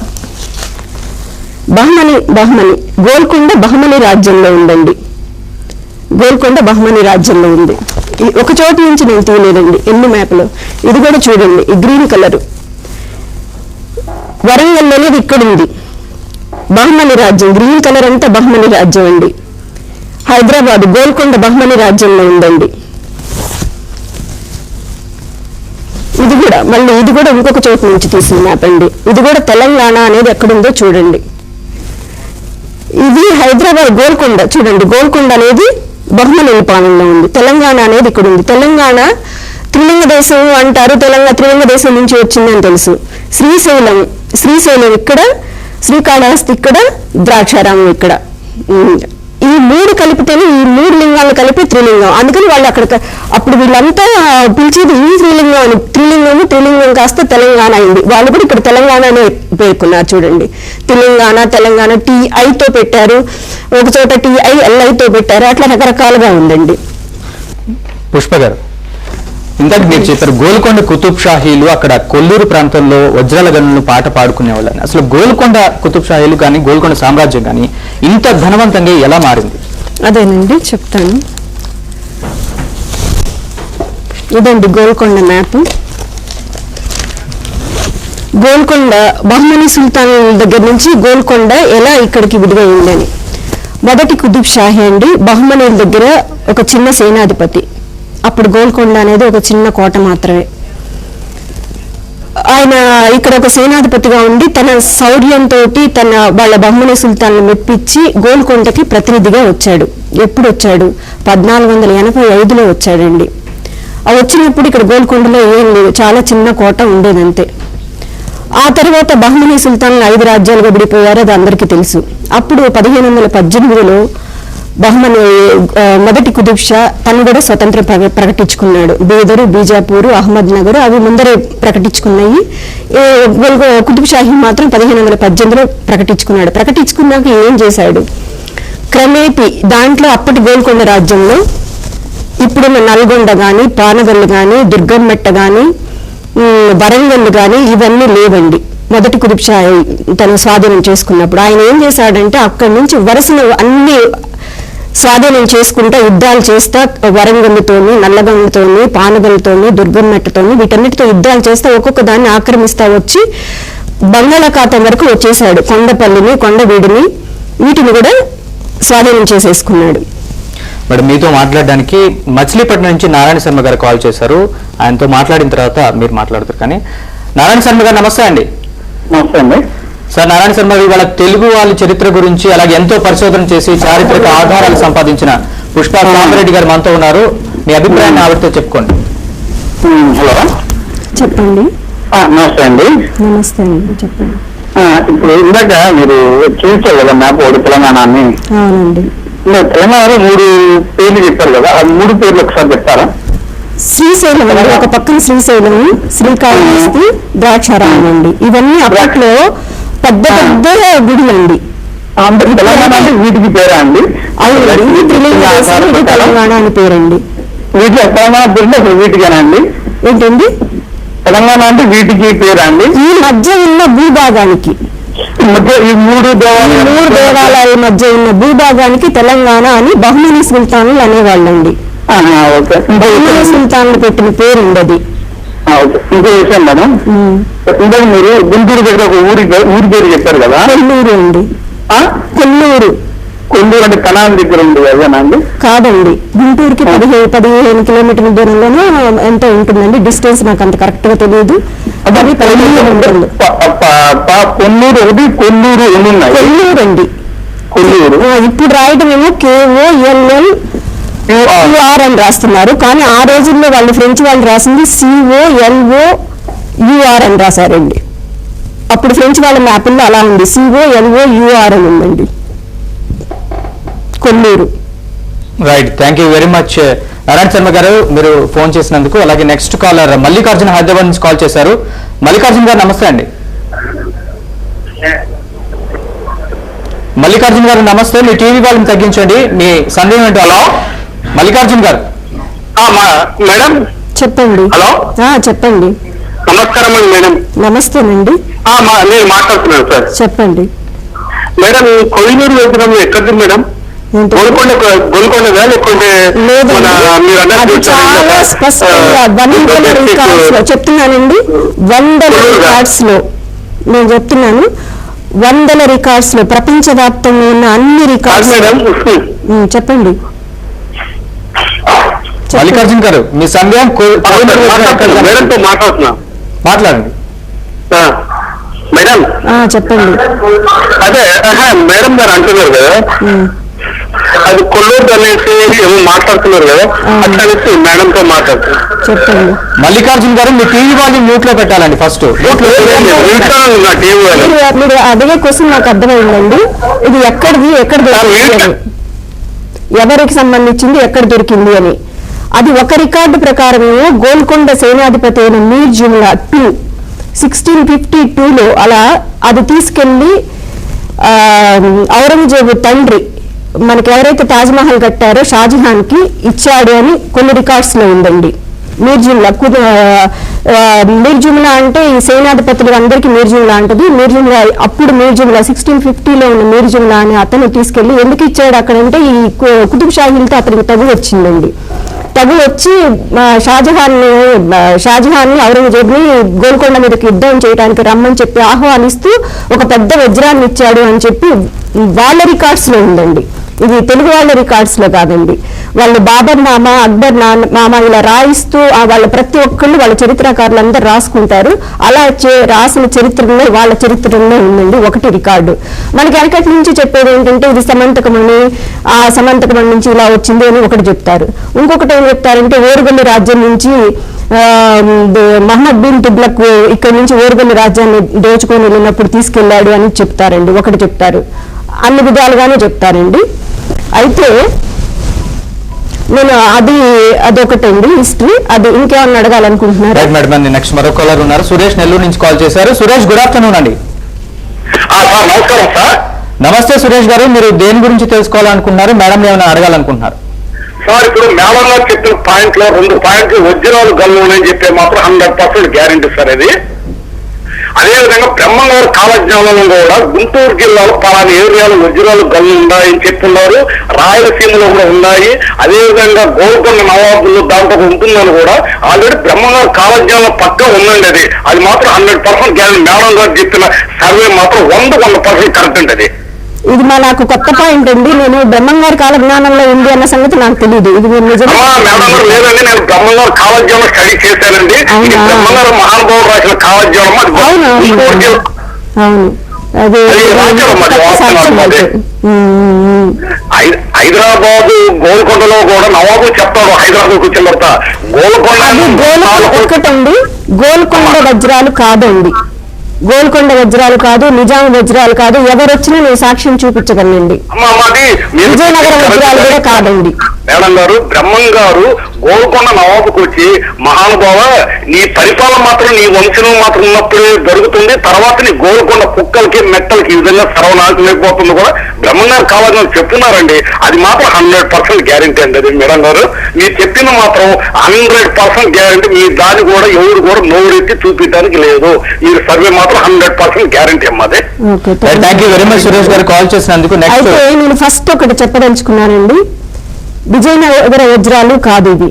S2: బహ్మనీ గోల్కొండ బహ్మనీ రాజ్యంలో ఉందండి. గోల్కొండ బహ్మనీ రాజ్యంలో ఉంది. ఒక చోటు నుంచి నేను తీయలేదండి ఎన్ని మ్యాప్లో. ఇది కూడా చూడండి, ఈ గ్రీన్ కలర్ వరంగల్ అనేది ఇక్కడ ఉంది. బహ్మనీ రాజ్యం గ్రీన్ కలర్ అంతా బహ్మనీ రాజ్యం అండి. హైదరాబాద్ గోల్కొండ బహ్మనీ రాజ్యంలో ఉందండి. ఇది కూడా ఇంకొక చోటు నుంచి తీసిన మ్యాప్ అండి. ఇది కూడా తెలంగాణ అనేది ఎక్కడుందో చూడండి. ఇది హైదరాబాద్ గోల్కొండ, చూడండి గోల్కొండ అనేది బహ్మనీ పాలనలో ఉంది. తెలంగాణ అనేది ఇక్కడ ఉంది. తెలంగాణ త్రిలింగ దేశం అంటారు. త్రిలింగ దేశం నుంచి వచ్చిందని తెలుసు. శ్రీశైలం ఇక్కడ, శ్రీకాళహస్తి ఇక్కడ, ద్రాక్షారామం ఇక్కడ. ఈ 3 కలిపితేనే, ఈ 3 లింగాలను కలిపి త్రిలింగం. అందుకని వాళ్ళు అప్పుడు వీళ్ళంతా పిలిచేది ఈ త్రిలింగం అని. త్రిలింగం కాస్త తెలంగాణ అయింది. వాళ్ళు కూడా ఇక్కడ తెలంగాణ అనే పేర్కొన్నారు. చూడండి, తెలంగాణ TIతో పెట్టారు, ఒక చోట TILIతో పెట్టారు. అట్లా రకరకాలుగా ఉందండి.
S1: పుష్ప గారు, ఇందాక మీరు చెప్పారు గోల్కొండ కుతుబ్ షాహీలు అక్కడ కొల్లూరు ప్రాంతంలో వజ్రాల గనులను పాట పాడుకునేవాళ్ళని. అసలు గోల్కొండ కుతుబ్ షాహీలు కానీ గోల్కొండ సామ్రాజ్యం కానీ ఇంత ధనవంతంగా ఎలా మారింది?
S2: అదేనండి చెప్తాను. ఇదండి గోల్కొండ మ్యాప్. గోల్కొండ బహమనీ సుల్తాన్ దగ్గర నుంచి గోల్కొండ ఎలా ఇక్కడికి విడిపోయిందని. మొదటి కుతుబ్ షాహీ అండి బహమనీల దగ్గర ఒక చిన్న సేనాధిపతి. అప్పుడు గోల్కొండ అనేది ఒక చిన్న కోట మాత్రమే. ఆయన ఇక్కడ ఒక సేనాధిపతిగా ఉండి తన శౌర్యంతో వాళ్ళ బహమనీ సుల్తాన్ మెప్పించి గోల్కొండకి ప్రతినిధిగా వచ్చాడు. ఎప్పుడు వచ్చాడు? 1485లో వచ్చాడండి. వచ్చినప్పుడు ఇక్కడ గోల్కొండలో ఏం లేదు, చాలా చిన్న కోట ఉండేదంతే. ఆ తర్వాత బహమనీ సుల్తాన్లు 5 రాజ్యాలుగా విడిపోయారు, అది అందరికీ తెలుసు. అప్పుడు 1518లో బహమనీ మొదటి కుతుబ్ షా తను కూడా స్వతంత్రం ప్రకటించుకున్నాడు. బీదరు, బీజాపూర్, అహ్మద్ నగర్ అవి ముందరే ప్రకటించుకున్నాయి. కుతుబ్ షాహీ మాత్రం 1518లో ప్రకటించుకున్నాడు. ప్రకటించుకున్నాక ఏం చేశాడు? క్రమేపీ దాంట్లో అప్పటి గోల్కొండ రాజ్యంలో ఇప్పుడున్న నల్గొండ కానీ, పానగల్లు కానీ, దుర్గంమెట్ట కానీ, వరంగల్లు కానీ ఇవన్నీ లేవండి. మొదటి కుతుబ్ షాహీ తను స్వాధీనం చేసుకున్నప్పుడు ఆయన ఏం చేశాడంటే అక్కడి నుంచి వరుసను అన్ని స్వాధీనం చేసుకుంటా యుద్ధాలు చేస్తా వరంగల్లుతోని, నల్లగొండతోని, పానగల్లుతోని, దుర్గంమెట్టతోని వీటన్నిటితో యుద్ధాలు చేస్తా ఒక్కొక్క దాన్ని ఆక్రమిస్తా వచ్చి బంగాళాఖాతం వరకు వచ్చేసాడు. కొండపల్లిని, కొండవీడిని వీటిని కూడా స్వాధీనం చేసేసుకున్నాడు.
S1: మేడం మీతో మాట్లాడడానికి మచిలీపట్నం నుంచి నారాయణ శర్మ గారు కాల్ చేశారు. ఆయనతో మాట్లాడిన తర్వాత మీరు మాట్లాడతారు. కానీ నారాయణ శర్మ గారు నమస్తే అండి.
S3: నమస్తే అండి
S1: సార్. నారాయణ శర్మ గారు ఇవాళ తెలుగు వాళ్ళ చరిత్ర గురించి అలాగే ఎంతో పరిశోధన చేసి చారిత్రక ఆధారాలు సంపాదించిన పుష్ప రామరెడ్డి గారు మనతో ఉన్నారు. మీ అభిప్రాయాన్ని ఆవిడతో చెప్పుకోండి.
S3: హలో
S2: చెప్పండి.
S3: నమస్తే అండి.
S2: నమస్తే అండి చెప్పండి.
S3: ఇప్పుడు ఇందాక మీరు చూసారు కదా మ్యాప్ ఒకటి తెలంగాణని.
S2: అవునండి.
S3: తెలంగాణలో 3 పేర్లు చెప్పారు కదా, ఆ 3 పేర్లు ఒకసారి చెప్తారా?
S2: శ్రీశైలం అండి, ఒక పక్కన శ్రీశైలం, శ్రీకాళహస్తి, ద్రాక్షారామం అండి. ఇవన్నీ అప్పట్లో పెద్ద పెద్ద గుడులండి.
S3: తెలంగాణ అంటే వీటికి పేరా అండి?
S2: అవునండి, ఇది తెలంగాణ అని పేరండి.
S3: వీటిలో తెలంగాణ పేరు అసలు వీటికేనా అండి?
S2: ఏంటండి
S3: తెలంగాణ అంటే వీటికి పేరా అండి?
S2: ఈ మధ్య ఉన్న భూభాగానికి,
S3: ఈ 3
S2: దేవాలయాల మధ్య ఉన్న భూభాగానికి తెలంగాణ అని బహమనీ సుల్తానులు అనేవాళ్ళండి. బహమనీ సుల్తానులు పెట్టిన పేరు ఉండదు.
S3: ఇంకో విషయం మేడం, ఇందాక మీరు గుంటూరు దగ్గర ఒక ఊరి పేరు చెప్పారు కదా.
S2: కొల్లూరు అండి. కొల్లూరు.
S3: కొల్లూరు అంటే కనాల్ దగ్గర ఉంది అదేనా అండి?
S2: కాదండి, గుంటూరుకి 15 కిలోమీటర్ల దూరంలోనే ఎంతో ఉంటుందండి. డిస్టెన్స్ నాకు అంత కరెక్ట్ గా తెలియదు. అది
S3: కొల్లూరు ఒకటి, కొల్లూరు ఉన్నాయి.
S2: కొల్లూరు అండి.
S3: కొల్లూరు
S2: ఇప్పుడు రాయడం ఏమో KOLLUR అని రాస్తున్నారు, కానీ ఆ రోజుల్లో వాళ్ళు ఫ్రెంచ్ వాళ్ళు రాసింది COLOUR అని రాశారండి. అప్పుడు ఫ్రెంచ్ వాళ్ళ మ్యాప్లో అలా ఉంది, COLOUR అని ఉందండి Kolluru.
S1: Right, thank you very much Narayana Sharma garu మీరు ఫోన్ చేసినందుకు. అలాగే నెక్స్ట్ కాలర్ మల్లికార్జున హైదరాబాద్ నుంచి కాల్ చేశారు. మల్లికార్జున గారు నమస్తే అండి. మల్లికార్జున గారు నమస్తే. మీ టీవీ వాళ్ళని తగ్గించండి. మీ సందేహం ఏంటో. హలో మల్లికార్జున గారు.
S3: మేడం
S2: చెప్పండి.
S3: హలో
S2: చెప్పండి.
S3: నమస్కారం అండి మేడం.
S2: నమస్తేనండి.
S3: నేను మాట్లాడుతున్నాను సార్.
S2: చెప్పండి
S3: మేడం. కొల్లూరు విగ్రహం ఎక్కడిది మేడం? గోల్కొండదా లేకుంటే
S2: చాలా స్పష్టంగా 100 రికార్డ్స్ లో చెప్తున్నానండి. 100 రికార్డ్స్ లో నేను చెప్తున్నాను. 100 రికార్డ్స్ లో ప్రపంచవ్యాప్తంగా ఉన్న అన్ని రికార్డ్స్. చెప్పండి
S1: మల్లికార్జున గారు మీ సందేహం మాట్లాడండి
S3: మేడం.
S2: చెప్పండి.
S3: అదే మేడం గారు అంటున్నారు కదా, అది కొల్లూరు అనేసి ఏమో మాట్లాడుతున్నారు కదా, అట్లనేసి మేడం తో మాట్లాడుతున్నారు.
S2: చెప్పండి
S1: మల్లికార్జున గారు. మీ టీవీ వాళ్ళు మ్యూట్ లో పెట్టాలండి ఫస్ట్.
S2: మీరు అడిగే క్వశ్చన్ నాకు అర్థమైందండి. ఇది ఎక్కడిది, ఎక్కడ దొరికింది, ఎవరికి సంబంధించింది, ఎక్కడ దొరికింది అని. అది ఒక రికార్డు ప్రకారమేమో గోల్కొండ సేనాధిపతి అయిన మీర్ జుమ్లా 1652లో అలా అది తీసుకెళ్లి ఔరంగజేబు తండ్రి మనకి ఎవరైతే తాజ్మహల్ కట్టారో షాజహాన్ కి ఇచ్చాడు అని కొన్ని రికార్డ్స్ లో ఉందండి. మీర్ జుమ్లా అంటే ఈ సేనాధిపతులు అందరికీ మీర్ జుమ్లా అంటది. అప్పుడు మీర్ జుమ్లా 1650లో ఉన్న మీర్ జుమ్లా అని అతను తీసుకెళ్లి ఎందుకు ఇచ్చాడు అక్కడంటే ఈ కుతుబ్ షాహీలతో అతనికి తగు వచ్చిందండి. తగు వచ్చి షాజహాన్ని ఔరంగజేబుని గోల్కొండ మీదకి యుద్ధం చేయడానికి రమ్మని చెప్పి ఆహ్వానిస్తూ ఒక పెద్ద వజ్రాన్ని ఇచ్చాడు అని చెప్పి వాళ్ళ రికార్డ్స్ లో ఉందండి. ఇది తెలుగు వాళ్ళ రికార్డ్స్ లో కాదండి. వాళ్ళు బాబర్ మామ, అక్బర్ మామ ఇలా రాయిస్తూ వాళ్ళ ప్రతి ఒక్కళ్ళు వాళ్ళ చరిత్రకారులు అందరూ రాసుకుంటారు. అలా రాసిన చరిత్రలో వాళ్ళ చరిత్రలో ఉందండి ఒకటి రికార్డు. మనకి వెనకటి నుంచి చెప్పేది ఏంటంటే ఇది సమంతకమణి, ఆ సమంతకమణి నుంచి ఇలా వచ్చింది అని ఒకటి చెప్తారు. ఇంకొకటి ఏం చెప్తారంటే ఓరుగల్లు రాజ్యం నుంచి మహమ్మద్ బిన్ తుగ్లక్ ఇక్కడి నుంచి ఓరుగల్లు రాజ్యాన్ని దోచుకొని వెళ్ళినప్పుడు తీసుకెళ్లాడు అని చెప్తారండి, ఒకటి చెప్తారు. అన్ని విధాలుగానే చెప్తారండి. అయితే నేను అదొకటండి హిస్టరీ. అది ఇంకేమన్నా అడగాలనుకుంటున్నారు?
S1: మేడం నెక్స్ట్ మరో కాలర్ ఉన్నారు, సురేష్ నెల్లూరు నుంచి కాల్ చేశారు. సురేష్ గుడ్ ఆఫ్టర్నూన్ అండి.
S3: నమస్కారం సార్.
S1: నమస్తే సురేష్ గారు, మీరు దేని గురించి తెలుసుకోవాలనుకుంటున్నారు? మేడం ఏమైనా అడగాలనుకుంటున్నారు?
S3: సార్ ఇప్పుడు మేడం గారు చెప్పిన పాయింట్ లో 2 పాయింట్లు వజ్రాలు గల్లు అని చెప్పే మాత్రం 100% గ్యారంటీ సార్ ఇది. అదేవిధంగా బ్రహ్మంగారు కాలజ్ఞానంలో కూడా గుంటూరు జిల్లాలో పలానా ఏరియాలో వజ్రాలు గల్లు ఉన్నాయని చెప్తున్నారు. రాయలసీమలో కూడా ఉన్నాయి. అదేవిధంగా గోల్కొండ నవాబులు దాంట్లో ఉంటుందని కూడా ఆల్రెడీ బ్రహ్మంగారు కాలజ్ఞానం పక్క ఉందండి. అది మాత్రం 100% గ్యారంటీ. మేడం గారు చెప్పిన సర్వే మాత్రం 100% కరెక్ట్ అండి. అది
S2: ఇది నాకు కొత్త పాయింట్ అండి. నేను బ్రహ్మంగారి కాల జ్ఞానంలో ఉంది అన్న సంగతి నాకు తెలియదు. ఇది నిజంగా
S3: లేదండి, నేను బ్రహ్మంగారు కాలజ్ఞానం స్టడీ చేశానండి. బ్రహ్మంగారు మహానుభావుడు రాసిన కాలజ్ఞానం.
S2: అవును, అది
S3: హైదరాబాద్ గోల్కొండలో కూడా నవాబు చెప్తాడు. హైదరాబాద్ వచ్చిన తర్వాత
S2: ఒకటండి, గోల్కొండ వజ్రాలు కాదండి, గోల్కొండ వజ్రాలు కాదు, నిజాం వజ్రాలు కాదు. ఎవరొచ్చినా నేను సాక్ష్యం చూపించగలండి. విజయనగరం వజ్రాలు కూడా కాదండి.
S3: మేడం గారు బ్రహ్మం గారు గోల్కొండ నవాబుకు వచ్చి మహానుభావ నీ పరిపాలన మాత్రం నీ వంశం మాత్రం ఉన్నప్పుడే జరుగుతుంది, తర్వాత నీ గోల్కొండ కుక్కలకి మెట్టలకి ఈ విధంగా సర్వనాశనం అయిపోతుంది కూడా బ్రహ్మం గారు కావాలని చెప్తున్నారండి. అది మాత్రం 100% గ్యారంటీ అండి. అది మేడం గారు మీరు చెప్పింది మాత్రం 100% గ్యారంటీ. మీ దాన్ని కూడా ఎవరు కూడా నోరెత్తి చూపించడానికి లేదు. ఈ సర్వే మాత్రం 100% గ్యారంటీ అమ్మది.
S1: సురేష్ గారు కాల్ చేసినందుకు.
S2: అయితే నేను ఫస్ట్ ఒకటి చెప్పదలుచుకున్నానండి, విజయనగర వజ్రాలు కాదు, ఇది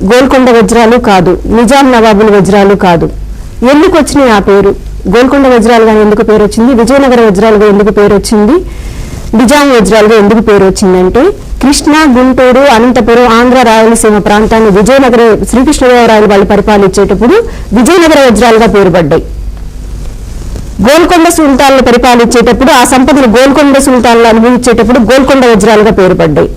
S2: గోల్కొండ వజ్రాలు కాదు, నిజాం నవాబుల వజ్రాలు కాదు. ఎందుకు వచ్చినాయి ఆ పేరు? గోల్కొండ వజ్రాలుగా ఎందుకు పేరు వచ్చింది? విజయనగర వజ్రాలుగా ఎందుకు పేరు వచ్చింది? నిజాం వజ్రాలుగా ఎందుకు పేరు వచ్చిందంటే కృష్ణా, గుంటూరు, అనంతపురం, ఆంధ్ర, రాయలసీమ ప్రాంతాన్ని విజయనగర శ్రీకృష్ణదేవరాయలు వాళ్ళు పరిపాలించేటప్పుడు విజయనగర వజ్రాలుగా పేరుపడ్డాయి. గోల్కొండ సుల్తాన్లు పరిపాలించేటప్పుడు ఆ సంపదను గోల్కొండ సుల్తాన్లు అనుభవించేటప్పుడు గోల్కొండ వజ్రాలుగా పేరుపడ్డాయి.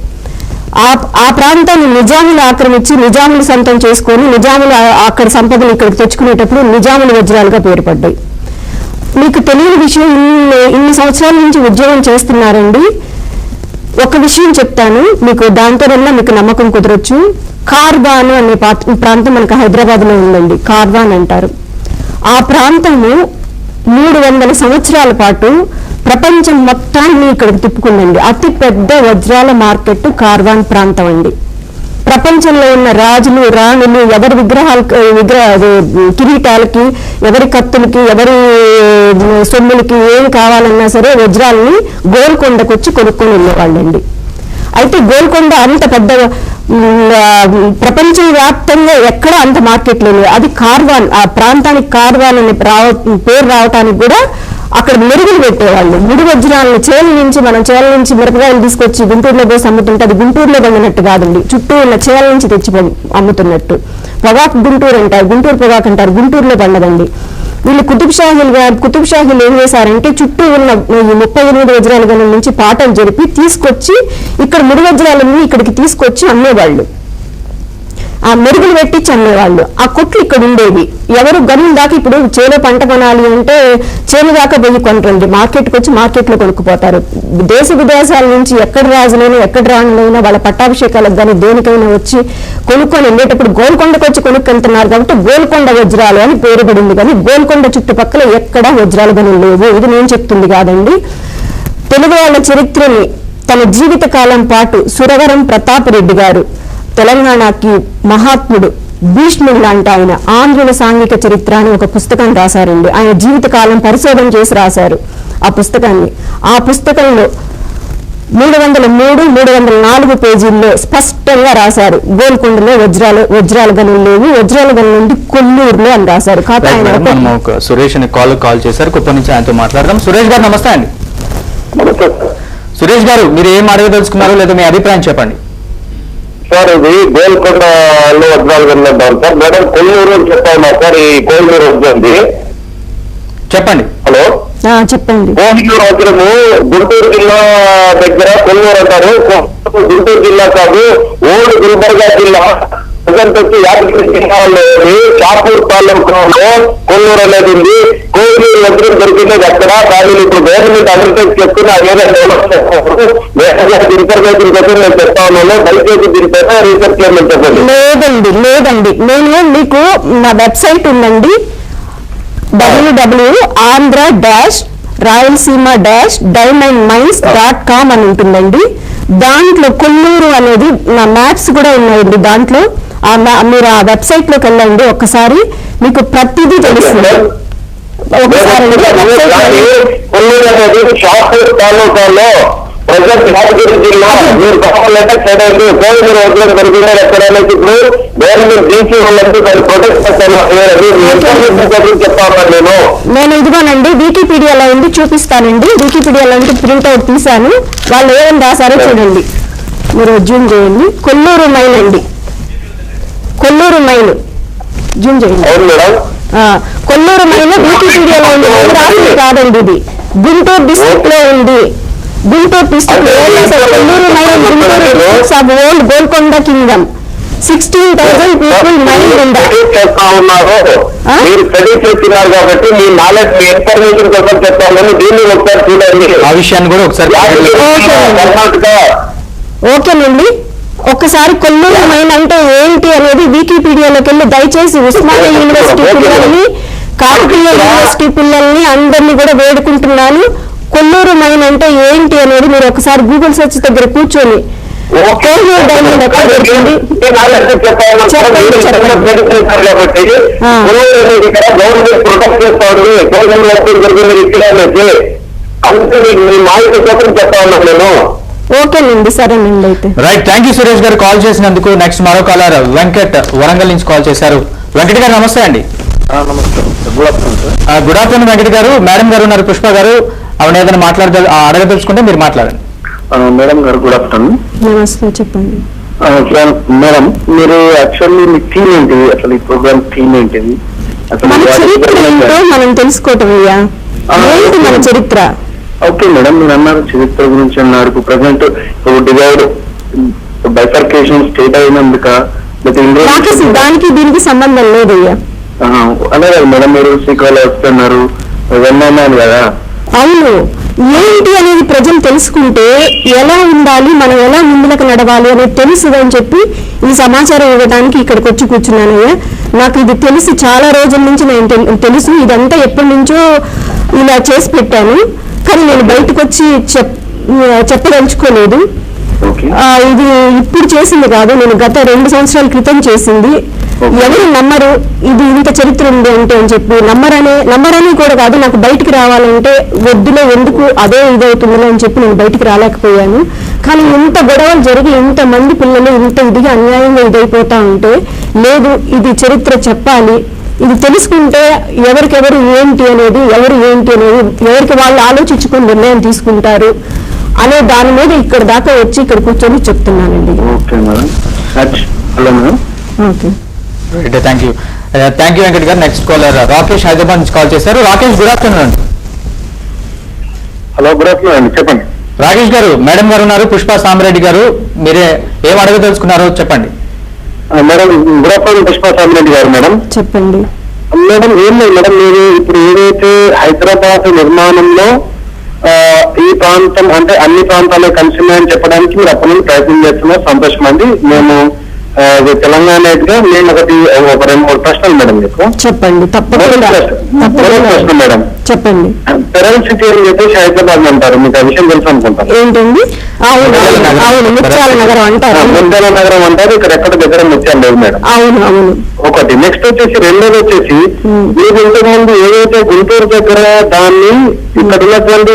S2: ఆ ప్రాంతాన్ని నిజాములు ఆక్రమించి నిజాములు సొంతం చేసుకొని నిజాములు అక్కడ సంపదను ఇక్కడికి తెచ్చుకునేటప్పుడు నిజాముల వజ్రాలుగా పేరుపడ్డాయి. మీకు తెలియని విషయం, ఇన్ని సంవత్సరాల నుంచి ఉద్యోగం చేస్తున్నారండి. ఒక విషయం చెప్తాను మీకు, దాంతోనన్నా మీకు నమ్మకం కుదరొచ్చు. కార్వాన్ అనే ప్రాంతం మనకు హైదరాబాద్ లో ఉందండి, కార్వాన్ అంటారు. ఆ ప్రాంతము 300 సంవత్సరాల పాటు ప్రపంచం మొత్తాన్ని ఇక్కడికి తిప్పుకుందండి. అతి పెద్ద వజ్రాల మార్కెట్ కార్వాన్ ప్రాంతం అండి. ప్రపంచంలో ఉన్న రాజులు, రాణులు ఎవరి కిరీటాలకి, ఎవరి కత్తులకి, ఎవరి సొమ్ములకి ఏం కావాలన్నా సరే వజ్రాలని గోల్కొండకు వచ్చి కొనుక్కొని వెళ్ళేవాళ్ళండి. అయితే గోల్కొండ అంత పెద్ద ప్రపంచవ్యాప్తంగా ఎక్కడ అంత మార్కెట్ లేదు. అది కార్వాన్, ఆ ప్రాంతానికి కార్వాన్ అనే పేరు రావటానికి కూడా అక్కడ మెరుగులు పెట్టేవాళ్ళు. ముడి వజ్రాలను మనం చేల నుంచి మిరపకాయలు తీసుకొచ్చి గుంటూరులో పోసి అమ్ముతుంటే అది గుంటూరులో పండినట్టు కాదండి, చుట్టూ ఉన్న చేల నుంచి తెచ్చి అమ్ముతున్నట్టు. పొగాకు గుంటూరు అంటారు, గుంటూరు పొగాకు అంటారు, గుంటూరులో పండదండి. వీళ్ళు కుతుబ్ షాహీలు ఏం చేశారంటే చుట్టూ ఉన్న 38 వజ్రాల గనుల నుంచి పాటలు జరిపి తీసుకొచ్చి ఇక్కడ ముడి వజ్రాలన్నీ ఇక్కడికి తీసుకొచ్చి అమ్మేవాళ్ళు. ఆ మెరుగులు పెట్టించి అమ్మేవాళ్ళు. ఆ కొట్లు ఇక్కడ ఉండేవి. ఎవరు గనుల దాకా ఇప్పుడు చేలో పంట కొనాలి అంటే చేను దాకా పోయి కొనరండి, మార్కెట్కి వచ్చి మార్కెట్లో కొనుక్కుపోతారు. దేశ విదేశాల నుంచి ఎక్కడ రాజులైనా ఎక్కడ రాణులైనా వాళ్ళ పట్టాభిషేకాలకు కానీ దేనికైనా వచ్చి కొనుక్కొని వెళ్ళేటప్పుడు గోల్కొండకు వచ్చి కొనుక్కెళ్తున్నారు కాబట్టి గోల్కొండ వజ్రాలు అని పేరు పడింది. కానీ గోల్కొండ చుట్టుపక్కల ఎక్కడా వజ్రాలు గనులు లేవు. ఇది నేను చెప్తుంది కాదండి. తెలుగు వాళ్ళ చరిత్రని తన జీవిత కాలం పాటు సురవరం ప్రతాపరెడ్డి గారు, తెలంగాణకి మహాత్ముడు, భీష్ముడు లాంటి ఆయన ఆంధ్రుల సాంఘిక చరిత్ర అని ఒక పుస్తకం రాశారండి. ఆయన జీవితకాలం పరిశోధన చేసి రాశారు ఆ పుస్తకాన్ని. ఆ పుస్తకంలో 303, 304 పేజీల్లో స్పష్టంగా రాశారు గోల్కొండలో వజ్రాల గనులు లేవు, వజ్రాల గనుల నుండి కొల్లూరులో అని రాశారు.
S1: సురేష్ అని కాల్ చేశారు, కుప్ప నుంచి ఆయనతో మాట్లాడదాం. సురేష్ గారు నమస్తే అండి. సురేష్ గారు, మీరు ఏం అడగదలుచుకున్నారో లేదా మీ అభిప్రాయం చెప్పండి.
S3: సార్, ఇది గోల్కొండలో వజ్రాల గనులు అంటారు సార్. మేడం కొల్లూరు అని చెప్తా ఉన్నారు సార్. ఈ కోహినూరు వజ్రండి.
S1: చెప్పండి.
S3: హలో,
S2: చెప్పండి.
S3: కోహినూరు వజ్రము గుంటూరు జిల్లా దగ్గర కొల్లూరు అంటారు. గుంటూరు జిల్లా కాదు, ఓల్డ్ గుల్బర్గా జిల్లా. ప్రజెంట్ వచ్చి యాదగిరి జిల్లాలోని షాపూర్ తాలూకాలో కొల్లూరు అనేది ఉంది. కోహినూరు వజ్రం దొరికింది అక్కడ. దాన్ని ఇప్పుడు గవర్నమెంట్ అడ్వర్టైజ్ చేసుకుని ఆ ఏరియా ఇన్ఫర్మేషన్ కోసం నేను చెప్తా ఉన్నాను. దయచేసి దీనిపైన రీసెర్చ్ చేయమని చెప్పండి.
S2: లేదండి, నేను మీకు నా వెబ్సైట్ ఉందండి, www.andhra-rayalaseema-diamondmines.com అని ఉంటుందండి. దాంట్లో కొల్లూరు అనేది నా మ్యాప్స్ కూడా ఉన్నాయండి. దాంట్లో మీరు ఆ వెబ్సైట్ లోకి వెళ్ళండి, ఒక్కసారి మీకు ప్రతిదీ తెలుస్తుంది. ఒకసారి
S3: కొల్లూరు అనేది షాపూర్ తాలూకాలో ప్రజెంట్ యాదగిరి జిల్లా. మీరు కావాలంటే చూడండి, కోహినూరు వజ్రం దొరికింది ఎక్కడైనా ఇప్పుడు గవర్నమెంట్ డీసీ వాళ్ళంటే దాన్ని ప్రొటెక్ట్ చేస్తాను చెప్తా ఉన్నాను
S2: నేను. ఇదిగోనండి వికీపీడియాలో ఉంది, చూపిస్తానండి. వికీపీడియాలో ఉంటే ప్రింట్అవుట్ తీశాను. వాళ్ళు ఏమని రాశారో చూడండి, మీరు జూమ్ చేయండి. కొల్లూరు మైన్ అండి, కొల్లూరు మైన్ జూమ్ చేయండి. కొల్లూరు మైన్ వికీపీడియాలో ఉంది, రాసింది కాదండి. ఇది గుంటూరు డిస్ట్రిక్ట్ లో ఉంది. Guntur district Kolluru mine, Guntur districts of old Golconda kingdom. 16,000 people mine
S3: చేస్తా ఉన్నారు. మీరు స్టడీ చేస్తున్నారు కాబట్టి మీ నాలెడ్జ్, మీ ఇన్ఫర్మేషన్ కోసం చెప్తాను. దీన్ని ఒకసారి చూడండి,
S1: ఆ విషయాన్ని కూడా ఒకసారి.
S3: కర్ణాటక.
S2: ఓకేనండి, ఒక్కసారి కొల్లూరు మైన్ అంటే ఏంటి అనేది వికీపీడియాలోకి వెళ్ళి దయచేసి ఉస్మానియా యూనివర్సిటీ పిల్లల్ని, కాకతీయ యూనివర్సిటీ పిల్లల్ని అందరినీ కూడా వేడుకుంటున్నాను. కొల్లూరు మైన్ అంటే ఏంటి అనేది మీరు ఒకసారి గూగుల్ సెర్చ్ దగ్గర కూర్చొని కోహినూరు డైమండ్ ఎక్కడ దొరికింది ఓకేనండి, సరేనండి అయితే.
S1: రైట్, థ్యాంక్ యూ సురేష్ గారు కాల్ చేసినందుకు. నెక్స్ట్ మరో కాలర్ వెంకట్ వరంగల్ నుంచి కాల్ చేశారు. వెంకట్ గారు నమస్తే అండి. గుడ్ ఆఫ్టర్నూన్ వెంకట్ గారు. మేడం గారు ఉన్నారు, పుష్ప గారు. ఆవిడ ఏదైనా అడగదలుచుకుంటే మీరు మాట్లాడండి.
S3: మేడం గారు గుడ్ ఆఫ్టర్నూన్.
S2: నమస్తే, చెప్పండి.
S3: మేడం, మీరు యాక్చువల్లీ మీ థీమ్ ఏంటి? అసలు ఈ ప్రోగ్రామ్ థీమ్ ఏంటిది?
S2: మన చరిత్ర ఏంటో మనం తెలుసుకోవటం. ఏంటి మన చరిత్ర?
S3: ఓకే మేడం, మీరు అన్నారు చరిత్ర గురించి అన్నారు. ఇప్పుడు ప్రజెంట్ డివైడ్ బైఫర్కేషన్ స్టేట్ అయినందుక
S2: దానికి దీనికి సంబంధం లేదయ్యా.
S3: అదే కదా మేడం, మీరు శ్రీకాళ వస్తున్నారు వెళ్ళాను కదా.
S2: అవును, ఏంటి అనేది ప్రజలు తెలుసుకుంటే ఎలా ఉండాలి, మనం ఎలా ముందులకు నడవాలి అనేది తెలుసుదని చెప్పి ఈ సమాచారం ఇవ్వడానికి ఇక్కడికి వచ్చి కూర్చున్నానయ్యా. నాకు ఇది తెలిసి చాలా రోజుల నుంచి నేను తెలుసు. ఇదంతా ఎప్పటి నుంచో ఇలా చేసి పెట్టాను, కానీ నేను బయటకు వచ్చి చెప్పదలుచుకోలేదు. ఇది ఇప్పుడు చేసింది కాదు, నేను గత 2 సంవత్సరాల క్రితం చేసింది. ఎవరు నమ్మరు ఇది ఇంత చరిత్ర ఉంది అంటే అని చెప్పి నమ్మరని కూడా కాదు. నాకు బయటికి రావాలంటే వద్దులో ఎందుకు అదే ఇదవుతుందో అని చెప్పి నేను బయటికి రాలేకపోయాను. కానీ ఇంత గొడవలు జరిగి ఇంతమంది పిల్లలు ఇంత ఇదిగా అన్యాయంగా ఇదైపోతా ఉంటే లేదు, ఇది చరిత్ర చెప్పాలి, ఇది తెలుసుకుంటే ఎవరికెవరు ఏంటి అనేది ఎవరికి వాళ్ళు ఆలోచించుకుని నిర్ణయం తీసుకుంటారు అనే దాని మీద ఇక్కడ దాకా వచ్చి ఇక్కడ కూర్చొని చెప్తున్నానండి.
S1: థ్యాంక్ యూ వెంకట్ గారు. నెక్స్ట్ కాలర్ రాకేష్ హైదరాబాద్ నుంచి కాల్ చేశారు. రాకేష్, గుడ్ ఆఫ్టర్నూన్ అండి.
S3: హలో, గుడ్ ఆఫ్టర్నూన్ అండి, చెప్పండి.
S1: రాకేష్ గారు, మేడం గారు ఉన్నారు, పుష్ప సామిరెడ్డి గారు. మీరే ఏం అడగదలుచుకున్నారో చెప్పండి.
S3: Madam, good afternoon Pushpa Samireddy గారు. మేడం
S2: చెప్పండి.
S3: మేడం, ఏం లేదు మేడం, మీరు ఇప్పుడు ఏదైతే హైదరాబాద్ నిర్మాణంలో ఈ ప్రాంతం అంటే అన్ని ప్రాంతాలు కలిసి ఉన్నాయని చెప్పడానికి మీరు అప్పటి నుంచి ప్రయత్నం చేస్తున్నారు, సంతోషం అండి. మేము తెలంగాణ గా నేను ఒక 2-3 ప్రశ్నలు మేడం మీకు.
S2: చెప్పండి. తప్పకుండా
S3: ప్రశ్న మేడం,
S2: చెప్పండి.
S3: పెరల్ సిటీ అని చెప్పేసి హైదరాబాద్ అంటారు, మీకు ఆ విషయం తెలుసు అనుకుంటారు.
S2: ఏంటండి? అవును అవును, ముత్యాల నగరం అంటారు.
S3: ముత్యాల నగరం అంటారు, ఇక్కడ ఎక్కడ దగ్గర ముత్యాలు లేదు మేడం.
S2: అవును అవును. ఒకటి.
S3: నెక్స్ట్ వచ్చేసి రెండోది వచ్చేసి మీరు ఇంతకు ముందు ఏదైతే గుంటూరు దగ్గర దాన్ని ఇక్కడ ఉన్నటువంటి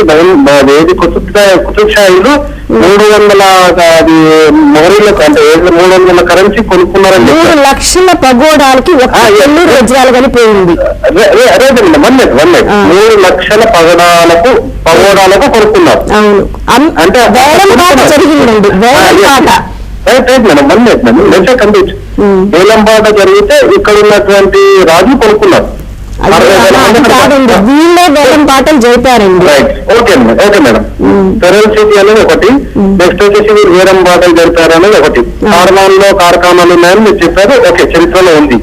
S3: ఏది కుతుబ్ షాహీలు 300 అది మొగరీలకు అంటే 300 కరెన్సీ కొనుక్కున్నారని
S2: 3 లక్షల పగోడాలకి వజ్రాలు కలిపోయింది.
S3: అదేండి 3 లక్షల పగోడాలకు కొనుక్కున్నారు.
S2: అవును, అంటే జరిగిందండి.
S3: వేలంపాట జరిగితే ఇక్కడ ఉన్నటువంటి రాజు కొనుక్కున్నారు.
S2: వీళ్ళే వేలం పాటలు జరిపారండి.
S3: Okay madam. పెరల్ సిటీ అనేది ఒకటి. నెక్స్ట్ వచ్చేసి మీరు వేలం పాటలు జరిపారు అనేది ఒకటి. కార్ఖానాలు ఉన్నాయని మీరు చెప్పారు. ఓకే, చరిత్రలో ఉంది.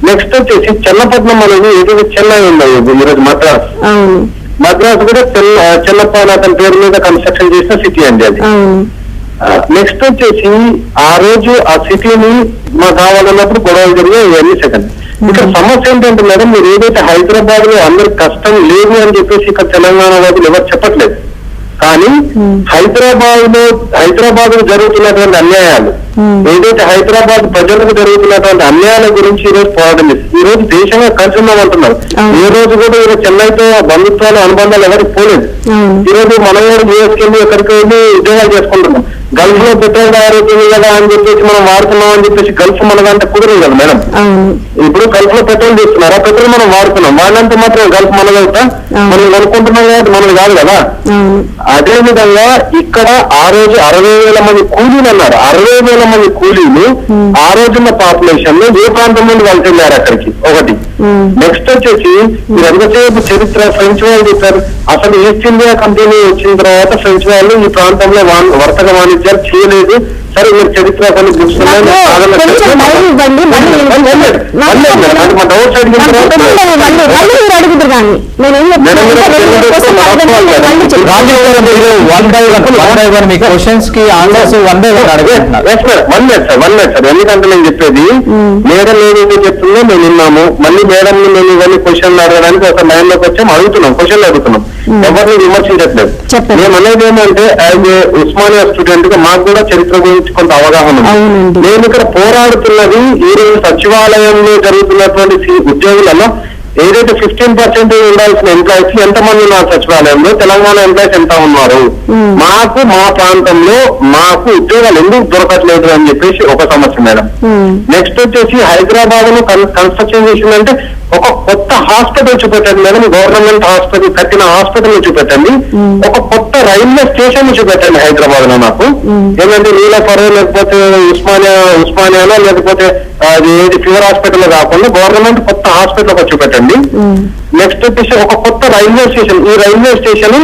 S3: నెక్స్ట్ వచ్చేసి చెన్నపట్నం అనేది ఏదైతే చెన్నై ఉంది ఈరోజు మద్రాస్ కూడా చెన్నప్ప అతని పేరు మీద కన్స్ట్రక్షన్ చేసిన సిటీ అండి అది. నెక్స్ట్ వచ్చేసి ఆ రోజు ఆ సిటీని మాకు కావాలన్నప్పుడు గొడవలు జరిగాయి. ఇవన్నీ సెకండ్. ఇక్కడ సమస్య ఏంటంటే మేడం, మీరు ఏదైతే హైదరాబాద్ లో అందరికి కష్టం లేదు అని చెప్పేసి ఇక్కడ తెలంగాణ వాదులు ఎవరు చెప్పట్లేదు. కానీ హైదరాబాద్ లో జరుగుతున్నటువంటి అన్యాయాలు, ఏదైతే హైదరాబాద్ ప్రజలకు జరుగుతున్నటువంటి అన్యాయాల గురించి ఈ రోజు పోరాటం చేస్తుంది. ఈ రోజు దేశంగా కలిసి ఉన్నామంటున్నారు. ఏ రోజు కూడా ఈరోజు చెన్నైతో బంధుత్వాలు అనుబంధాలు ఎవరికి పోలేదు. ఈ రోజు మనం కూడా యూఎస్కి వెళ్ళి ఎక్కడికి వెళ్ళి ఉద్యోగాలు చేసుకుంటున్నాం. గల్ఫ్ లో పెట్రోల్ తయారవుతుంది కదా అని చెప్పేసి మనం వాడుతున్నాం అని చెప్పేసి గల్ఫ్ మనదంటే కుదరదు కదా మేడం. ఇప్పుడు గల్ఫ్ లో పెట్రోల్ తీస్తున్నారు, ఆ పెట్రోల్ మనం వాడుతున్నాం. వాళ్ళంతా మాత్రం గల్ఫ్ మనదవుతా మనం కొనుక్కుంటున్నాం కాబట్టి మనది కాదు కదా. అదే విధంగా ఇక్కడ ఆ రోజు 60,000 మంది కూలీలు అన్నారు. 60,000 మంది కూలీలు ఆ రోజున్న పాపులేషన్ లో ఏ ప్రాంతం నుండి వాళ్ళు వెళ్ళారు అక్కడికి ఒకటి. నెక్స్ట్ వచ్చేసి మీరు ఎంతసేపు చరిత్ర ఫ్రెంచ్ వాళ్ళు చెప్పారు. అసలు ఈస్ట్ ఇండియా కంపెనీ వచ్చిన తర్వాత ఫ్రెంచ్ వాళ్ళు ఈ ప్రాంతంలో వర్తక వాణిజ్యాలు చేయలేదు. సరే, మీరు చరిత్ర కొన్ని బుక్స్ ఎందుకంటే నేను చెప్పేది మేడం ఏదైతే చెప్తుందో మేము విన్నాము. మళ్ళీ మేడం మేము ఇవన్నీ క్వశ్చన్లు అడగడానికి ఒక లైన్ లోకి వచ్చాము, క్వశ్చన్లు అడుగుతున్నాం, ఎవరిని విమర్శించట్లేదు. మేము అనేది ఏంటంటే యాజ్ ఏ ఉస్మానియా స్టూడెంట్ గా మాకు కూడా చరిత్ర గురించి కొంత అవగాహన ఉంది. నేను ఇక్కడ పోరాడుతున్నది ఈ రోజు సచివాలయంలో జరుగుతున్నటువంటి ఉద్యోగులలో ఏదైతే 15% ఉండాల్సిన ఎంప్లాయీస్ ఎంతమంది ఉన్నారు సచివాలయంలో, తెలంగాణ ఎంప్లాయీస్ ఎంత ఉన్నారు, మాకు మా ప్రాంతంలో మాకు ఉద్యోగాలు ఎందుకు దొరకట్లేదు అని చెప్పేసి ఒక సమస్య మేడం. నెక్స్ట్ వచ్చేసి హైదరాబాద్ ను కన్స్ట్రక్షన్ చేసిందంటే ఒక కొత్త హాస్పిటల్ చూపెట్టండి మేడం. గవర్నమెంట్ హాస్పిటల్ కట్టిన హాస్పిటల్ చూపెట్టండి. ఒక కొత్త రైల్వే స్టేషన్ చూపెట్టండి హైదరాబాద్ లో. నాకు ఏంటంటే నీలఫర్ లేకపోతే ఉస్మానియాలో లేకపోతే అది ఏది ఫీవర్ హాస్పిటల్ కాకుండా గవర్నమెంట్ కొత్త హాస్పిటల్ ఒక చూపెట్టండి. నెక్స్ట్ వచ్చేసి ఒక కొత్త రైల్వే స్టేషన్, ఈ రైల్వే స్టేషన్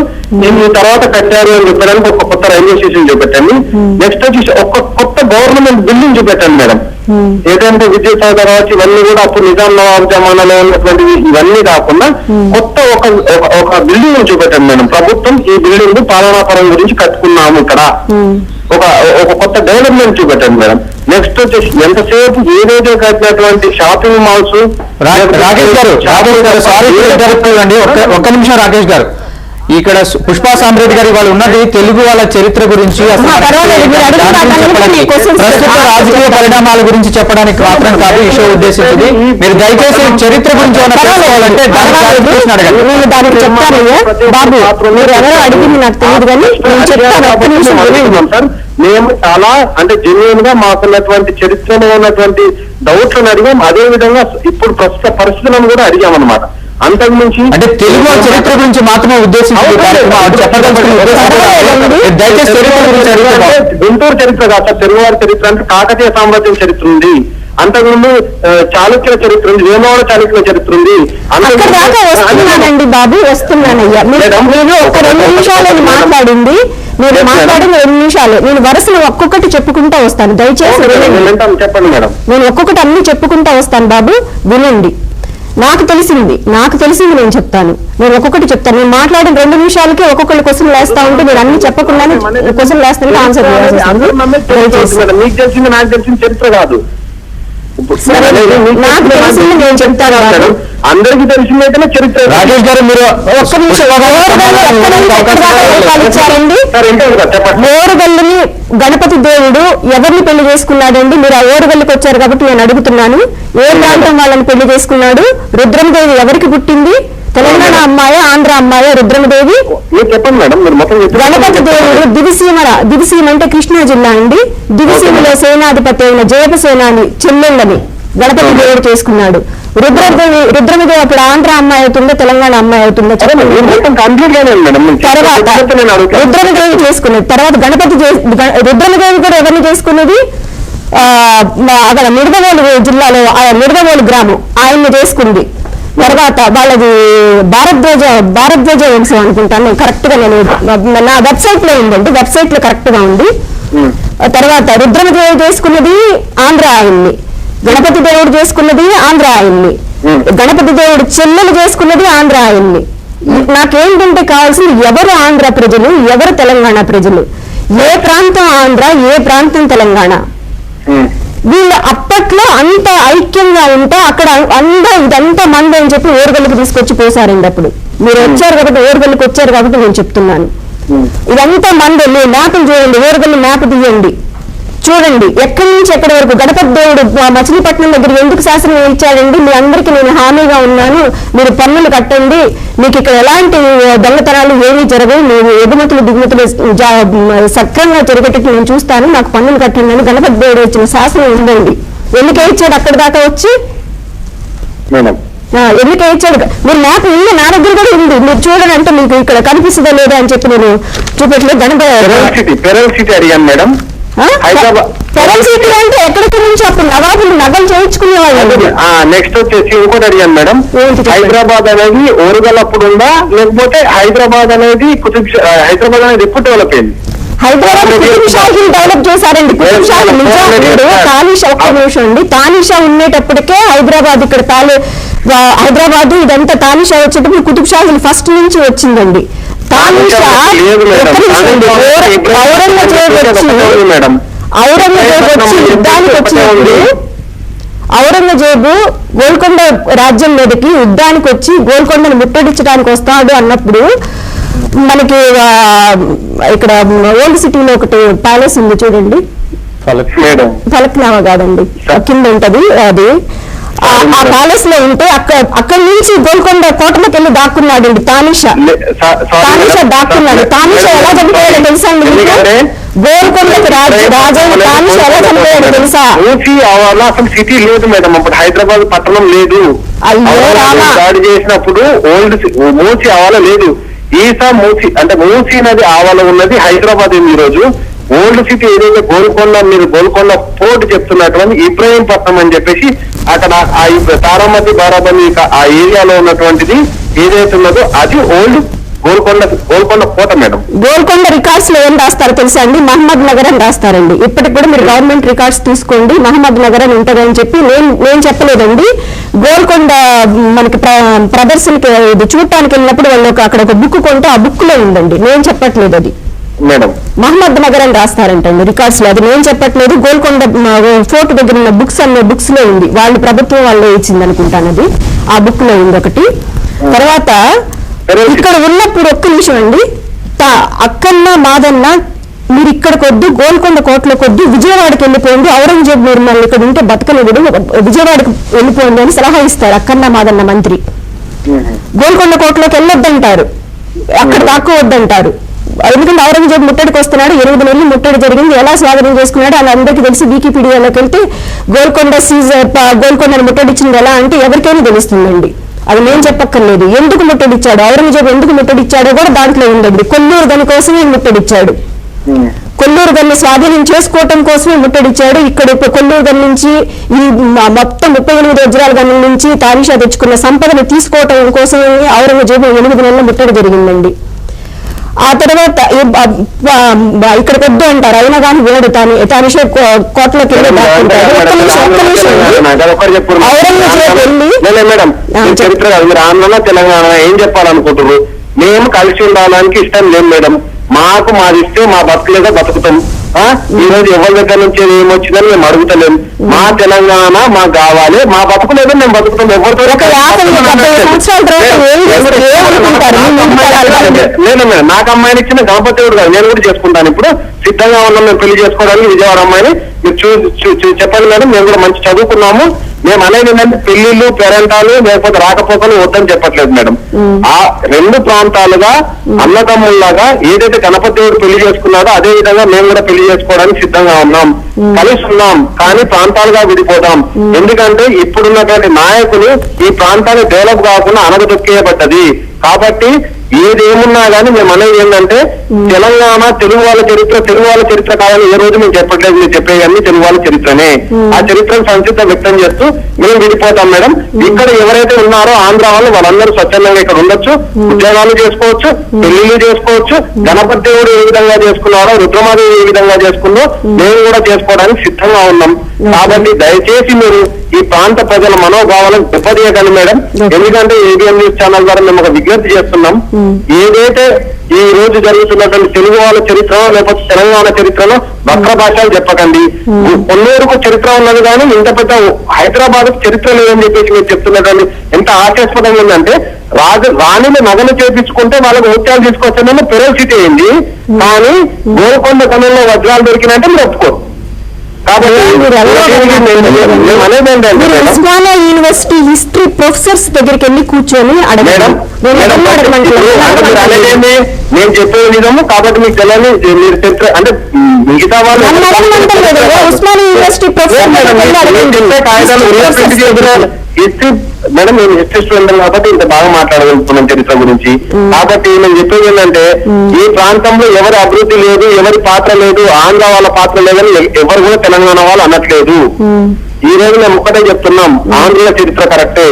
S3: ఈ తర్వాత కట్టారు అని చెప్పడానికి ఒక కొత్త రైల్వే స్టేషన్ చూపెట్టండి. నెక్స్ట్ వచ్చేసి ఒక కొత్త గవర్నమెంట్ బిల్డింగ్ చూపెట్టండి మేడం. ఏదంటే విద్యుత్ సౌధ కావచ్చు, ఇవన్నీ కూడా అప్పుడు నిజాం నవాబ్ జమానాలో ఉన్నటువంటివి ఇవన్నీ కాకుండా కొత్త ఒక బిల్డింగ్ చూపెట్టండి మేడం. ప్రభుత్వం ఈ బిల్డింగ్ పాలనాపరం గురించి కట్టుకున్నాము ఇక్కడ, ఒక కొత్త డెవలప్మెంట్ చూపెట్టండి మేడం. నెక్స్ట్ వచ్చేసి ఎంతసేపు ఏదైతే కట్టినటువంటి షాపింగ్ మాల్స్.
S1: రాకేష్ గారు ఒక్క నిమిషం. రాకేష్ గారు, ఇక్కడ పుష్పా సామ్రెడ్డి గారు వాళ్ళు ఉన్నది తెలుగు వాళ్ళ చరిత్ర గురించి, ప్రస్తుత రాజకీయ పరిణామాల గురించి చెప్పడానికి మాత్రం కాదు ఈ షో ఉద్దేశించింది. మీరు దయచేసి చరిత్ర గురించి ఏమైనా తెలుసుకోవాలంటే అడగండి.
S2: నేను దానికి చెప్తానయ్యా బాబు, మీరు ఎవరో అడిగింది నాకు తెలియదు కానీ నేను చెప్తాను.
S3: మేము చాలా అంటే జెన్యున్ గా మాకున్నటువంటి చరిత్రలో ఉన్నటువంటి డౌట్లను అడిగాం. అదే విధంగా ఇప్పుడు ప్రస్తుత పరిస్థితులను కూడా అడిగామన్నమాట. అంతకు మించి
S1: అంటే తెలుగు చరిత్ర గురించి మాత్రమే ఉద్దేశించి
S3: గుంటూరు చరిత్ర కాదు సార్, తెలుగువారి చరిత్ర అంటే కాకతీయ సామ్రాజ్యం చరిత్ర ఉంది, అంతకుముందు చాళుక్యుల చరిత్ర ఉంది, వేమవాడ చాళుక్యుల చరిత్ర ఉంది.
S2: వస్తున్నానండి బాబు, వస్తున్నానయ్యా. మీరు ఒక 2 నిమిషాలు మాట్లాడింది, మీరు మాట్లాడిన 2 నిమిషాలు నేను వరుసను ఒక్కొక్కటి చెప్పుకుంటా వస్తాను. దయచేసి
S3: చెప్పండి మేడం.
S2: నేను ఒక్కొక్కటి అన్ని చెప్పుకుంటా వస్తాను బాబు, వినండి. నాకు తెలిసింది నేను చెప్తాను. నేను ఒక్కొక్కటి చెప్తాను. నేను మాట్లాడిన 2 నిమిషాలకి ఒక్కొక్కరు క్వశ్చన్ వేస్తా ఉంటే మీరు అన్ని చెప్పకుండానే క్వశ్చన్ వేస్తాను, ఆన్సర్
S3: మీకు తెలిసింది నాకు తెలిసిన చరిత్ర కాదు.
S2: నాకు తెలిసింది నేను చెప్తాను.
S3: అందరికీ తెలిసిందైతేనే చరిత్ర.
S1: రాజేష్ గారు మీరు
S2: ఒక్క నిమిషం ఇచ్చారండి. ఓరుగల్లుని గణపతి దేవుడు ఎవరిని పెళ్లి చేసుకున్నాడండి? మీరు ఆ ఓరుగల్లుకి వచ్చారు కాబట్టి నేను అడుగుతున్నాను. ఏ ప్రాంతం వాళ్ళని పెళ్లి చేసుకున్నాడు? రుద్రమదేవి ఎవరికి పుట్టింది? తెలంగాణ అమ్మాయా, ఆంధ్ర అమ్మాయా రుద్రమదేవి?
S3: చెప్పండి మేడం. మీరు మొత్తం
S2: గణపతి దేవుడు దివిసీమ అంటే కృష్ణా జిల్లా అండి. దివిసీమలో సేనాధిపతి అయిన జయప సేనాని చెల్లెళ్ళని గణపతి దేవుడు చేసుకున్నాడు. రుద్రమదేవి అప్పుడు ఆంధ్ర అమ్మాయి అవుతుందా, తెలంగాణ అమ్మాయి అవుతుందా? తర్వాత రుద్రమదేవి చేసుకున్నది. తర్వాత రుద్రమదేవి కూడా ఎవరిని చేసుకున్నది? అక్కడ మిడదవోలు జిల్లాలో మిడదవోలు గ్రామం ఆయన్ని చేసుకుంది. తర్వాత వాళ్ళది భారద్వాజ వంశం అనుకుంటాను. కరెక్ట్ గా నేను నా వెబ్సైట్ లో ఉందండి, వెబ్సైట్ లో కరెక్ట్ గా ఉంది. తర్వాత రుద్రమదేవి చేసుకున్నది ఆంధ్ర ఆయన్ని, గణపతి దేవుడు చేసుకున్నది ఆంధ్ర ఆయన్ని, గణపతి దేవుడు చెల్లెలు చేసుకున్నది ఆంధ్ర ఆయన్ని. నాకేంటంటే కావాల్సింది ఎవరు ఆంధ్ర ప్రజలు, ఎవరు తెలంగాణ ప్రజలు, ఏ ప్రాంతం ఆంధ్ర, ఏ ప్రాంతం తెలంగాణ. వీళ్ళు అప్పట్లో అంత ఐక్యంగా ఉంటా అక్కడ ఇదంతా మంది అని చెప్పి ఓరుగల్లుకు తీసుకొచ్చి పోసారండి. అప్పుడు మీరు వచ్చారు కాబట్టి, ఓరుగల్లుకి వచ్చారు కాబట్టి నేను చెప్తున్నాను. ఇదంతా మంది. మీ మ్యాప్లు చూడండి, ఓరుగల్లు మ్యాప్ తీయండి, చూడండి ఎక్కడి నుంచి ఎక్కడి వరకు. గణపతి దేవుడు మచిలీపట్నం దగ్గర ఎందుకు శాసనం ఇచ్చాడండి? మీ అందరికీ నేను హామీగా ఉన్నాను, మీరు పన్నులు కట్టండి, మీకు ఇక్కడ ఎలాంటి దొంగతనాలు ఏమీ జరగవు, మీరు ఎగుమతులు దిగుమతులు సక్రమంగా జరిగేటట్టు నేను చూస్తాను, నాకు పన్నులు కట్టండి అని గణపతి దేవుడు వచ్చిన శాసనం ఉందండి. ఎందుకే ఇచ్చాడు అక్కడి దాకా వచ్చి? ఎందుకే ఇచ్చాడు? మీరు మ్యాప్ ఉంది, నా దగ్గర కూడా ఉంది, మీరు చూడండి అంటే మీకు ఇక్కడ కనిపిస్తుందా లేదా అని చెప్పి నేను చూపెట్టలేదు.
S3: గణపతి అడిగాను మేడం.
S2: పెరల్ సిటీ అంటే ఎక్కడికి నుంచి అప్పుడు నవాబులు నగలు చేయించుకునేవాళ్ళు.
S3: నెక్స్ట్ వచ్చేసి ఇంకోటి అడిగాను మేడం. హైదరాబాద్ అనేది ఓరుగల్ అప్పుడు ఉందా, లేకపోతే హైదరాబాద్ అనేది హైదరాబాద్ అనేది ఎప్పుడు డెవలప్ అయింది?
S2: హైదరాబాద్ కుతుబ్షాహీని డెవలప్ చేశారండి. కుతుబ్షాహీ తానిషా ఒక్క నిమిషం అండి. తానిషా ఉండేటప్పటికే హైదరాబాద్ ఇక్కడ హైదరాబాద్ ఇదంతా తానిషా వచ్చేటప్పుడు కుతుబ్షాహీని ఫస్ట్ నుంచి వచ్చింది. ఔరంగజేబు గోల్కొండ రాజ్యం మీదకి యుద్ధానికి వచ్చి గోల్కొండను ముట్టడించడానికి వస్తాడు అన్నప్పుడు మనకి ఇక్కడ ఓల్డ్ సిటీలో ఒకటి ప్యాలెస్ ఉంది చూడండి, ఫలక్నామా కాదండి, కింద ఉంటది అది. ఆ ప్యాలెస్ లో ఉంటే అక్కడి నుంచి గోల్కొండ కోటలోకి వెళ్ళి దాక్కున్నాడు తానిషా దాక్కున్నాడు. తానిషా ఎలా చనిపోయాడో తెలుసా అండి మీకు? గోల్కొండకి రాజైన తానిషా ఎలా చనిపోయాడో తెలుసా?
S3: అసలు సిటీ లేదు మేడం, అప్పుడు హైదరాబాద్ పట్టణం లేదు. దాడి చేసినప్పుడు మూసి ఆవాల లేదు, ఈసా మూసి అంటే మూసి నది ఆవాల ఉన్నది హైదరాబాద్ ఈ రోజు. ఓల్డ్ సిటీ ఏదైతే గోల్కొండ, మీరు గోల్కొండ పోర్ట్ చెప్తున్నటువంటి ఇబ్రహీంపట్నం అని చెప్పేసి అక్కడ ఆ తారామతి బారాబని ఆ ఏరియాలో ఉన్నటువంటిది ఏదైతే ఉన్నదో అది ఓల్డ్ గోల్కొండ కోట మేడం.
S2: గోల్కొండ రికార్డ్స్ లో ఏం రాస్తారో తెలుసా అండి? మహమ్మద్ నగర్ అని రాస్తారండి. ఇప్పటికి కూడా మీరు గవర్నమెంట్ రికార్డ్స్ తీసుకోండి, మహమ్మద్ నగర్ అని ఉంటుందని చెప్పి నేను చెప్పలేదండి. గోల్కొండ మనకి ప్రదర్శనకి చూడటానికి వెళ్ళినప్పుడు వాళ్ళు అక్కడ ఒక బుక్ కొంటే ఆ బుక్ లో ఉందండి, నేను చెప్పట్లేదు అది. మహమ్మద్ నగర్ అని రాస్తారంటండి రికార్డ్స్ లో, అది నేను చెప్పట్లేదు. గోల్కొండ ఫోర్ట్ దగ్గర ఉన్న బుక్స్ లో ఉంది, వాళ్ళు ప్రభుత్వం వాళ్ళే ఇచ్చింది అనుకుంటాను, అది ఆ బుక్ లో ఉంది ఒకటి. తర్వాత ఇక్కడ ఉన్నప్పుడు ఒక్క నిమిషం అండి, అక్కన్న మాదన్న మీరు ఇక్కడికి వద్దు, గోల్కొండ కోటలోకి వద్దు, విజయవాడకి వెళ్ళిపోయింది, ఔరంగజేబు మీరు మళ్ళీ ఇక్కడ ఉంటే బతకలేదు, విజయవాడకి వెళ్ళిపోయింది అని సలహా ఇస్తారు అక్కన్న మాదన్న మంత్రి. గోల్కొండ కోటలోకి వెళ్ళొద్దంటారు, అక్కడ దాక్కోవద్దంటారు. ఎందుకంటే ఔరంగజేబు ముట్టడికి వస్తున్నాడు, 8 నెలలు ముట్టడి జరిగింది, ఎలా స్వాగతం చేసుకున్నాడు అని అందరికీ తెలిసి వికీపీడియాలోకి వెళ్తే గోల్కొండను ముట్టడిచ్చింది ఎలా అంటే ఎవరికైనా తెలుస్తుందండి, అది నేను చెప్పక్కర్లేదు. ఎందుకు ముట్టడిచ్చాడు, ఔరంగజేబు ఎందుకు ముట్టడిచ్చాడో కూడా దాంట్లో ఉందండి. కొల్లూరు గని కోసమే ముట్టడిచ్చాడు, కొల్లూరు గన్ని స్వాధీనం చేసుకోవటం కోసమే ముట్టడిచ్చాడు. ఇక్కడ కొల్లూరు గని నుంచి ఈ మొత్తం 38 వజ్రాల గని నుంచి తానిషా తెచ్చుకున్న సంపదను తీసుకోవటం కోసమే ఔరంగజేబు 8 నెలల ముట్టడి జరిగిందండి. ఆ తర్వాత ఇక్కడికి వద్దు అంటారు, అయినా కానీ వేడు తాను కోట్లోకి వెళ్ళి దాక్కుంటాడు.
S3: చరిత్ర కాదు, మీరు ఆంధ్రలో తెలంగాణ ఏం చెప్పాలనుకుంటారు? మేము కలిసి ఉండడానికి ఇష్టం లేదు మేడం, మాకు మాది ఇస్తే మా బతుకులేదో బతుకుతాం. ఈ రోజు ఎవరి దగ్గర నుంచి ఏమొచ్చిందని మేము అడుగుతలేం. మా తెలంగాణ మాకు కావాలి, మా బతుకులేదో మేము బతుకుతాం. ఎవరితో లేదు మేడం, నాకు అమ్మాయిని ఇచ్చిన గణపతి దేవుడు కాదు, నేను కూడా చేసుకుంటాను. ఇప్పుడు సిద్ధంగా ఉన్నాం మేము పెళ్లి చేసుకోవడానికి విజయవాడ అమ్మాయిని. మీరు చెప్పండి మేడం, మేము కూడా మంచి చదువుకున్నాము. మేము అనేది ఏంటంటే పెళ్లిళ్ళు పేరెంటాలు లేకపోతే రాకపోకలు వద్దని చెప్పట్లేదు మేడం. ఆ రెండు ప్రాంతాలుగా అన్నదమ్ముల్లాగా ఏదైతే గణపతి దేవుడు పెళ్లి చేసుకున్నాడో అదే విధంగా మేము కూడా పెళ్లి చేసుకోవడానికి సిద్ధంగా ఉన్నాం, కలిసి ఉన్నాం. కానీ ప్రాంతాలుగా విడిపోతాం. ఎందుకంటే ఇప్పుడున్నటువంటి నాయకులు ఈ ప్రాంతాన్ని డెవలప్ కాకుండా అనగదొక్కేయబడ్డది. కాబట్టి ఏదేమున్నా కానీ మేము అనేది ఏంటంటే తెలంగాణ తెలుగు వాళ్ళ చరిత్ర కాదని ఏ రోజు మేము చెప్పట్లేదు. మీరు చెప్పేవన్నీ తెలుగు వాళ్ళ చరిత్రనే. ఆ చరిత్రను సంసిద్ధం వ్యక్తం చేస్తూ మేము విడిపోతాం మేడం. ఇక్కడ ఎవరైతే ఉన్నారో ఆంధ్ర వాళ్ళందరూ స్వచ్ఛందంగా ఇక్కడ ఉండొచ్చు, ఉద్యోగాలు చేసుకోవచ్చు, పెళ్లిళ్ళు చేసుకోవచ్చు. గణపతి దేవుడు ఏ విధంగా చేసుకున్నారో, రుద్రమాదేవి ఏ విధంగా చేసుకుందో మేము కూడా చేసుకోవడానికి సిద్ధంగా ఉన్నాం. కాబట్టి దయచేసి మీరు ఈ ప్రాంత ప్రజల మనోభావాలను దెబ్బతీయకండి మేడం. ఎందుకంటే ఏబిఎన్ న్యూస్ ఛానల్ ద్వారా మేము ఒక విజ్ఞప్తి చేస్తున్నాం. ఏదైతే ఈ రోజు జరుగుతున్నటువంటి తెలుగు వాళ్ళ చరిత్ర లేకపోతే తెలంగాణ చరిత్రలో వక్ర భాషలు చెప్పకండి. కొన్నూరుకు చరిత్ర ఉన్నది కానీ ఇంత పెద్ద హైదరాబాద్ చరిత్ర లేదని చెప్పేసి మీరు చెప్తున్నటువంటి ఎంత హాస్యాస్పదంగా ఉందంటే, రాణిని నగలు చేపించుకుంటే వాళ్ళకి ముత్యాలు తీసుకొచ్చానని పెరల్ సిటీ అయింది. కానీ గోల్కొండ కనుల్లో వజ్రాలు దొరికినంటే మీరు ఒప్పుకోరు.
S2: ఉస్మానియా యూనివర్సిటీ హిస్టరీ ప్రొఫెసర్స్ దగ్గరికి వెళ్ళి కూర్చొని
S3: అడగడం నేను చెప్పే విధము. కాబట్టి మీకు తెలియని మీరు చరిత్ర అంటే మిగతా వాళ్ళు
S2: ఉస్మానియా యూనివర్సిటీ
S3: హిస్టరీ మేడం మేము హిస్టరీ స్టూడెంట్ కాబట్టి ఇంత బాగా మాట్లాడగలుగుతున్నాం చరిత్ర గురించి. కాబట్టి నేను చెప్పేది ఏంటంటే ఈ ప్రాంతంలో ఎవరి అభివృద్ధి లేదు, ఎవరి పాత్ర లేదు, ఆంధ్ర వాళ్ళ పాత్ర లేదని ఎవరు కూడా తెలంగాణ వాళ్ళు అనట్లేదు. ఈ రోజు మేము ఒక్కటే చెప్తున్నాం, ఆంధ్రుల చరిత్ర కరెక్టే.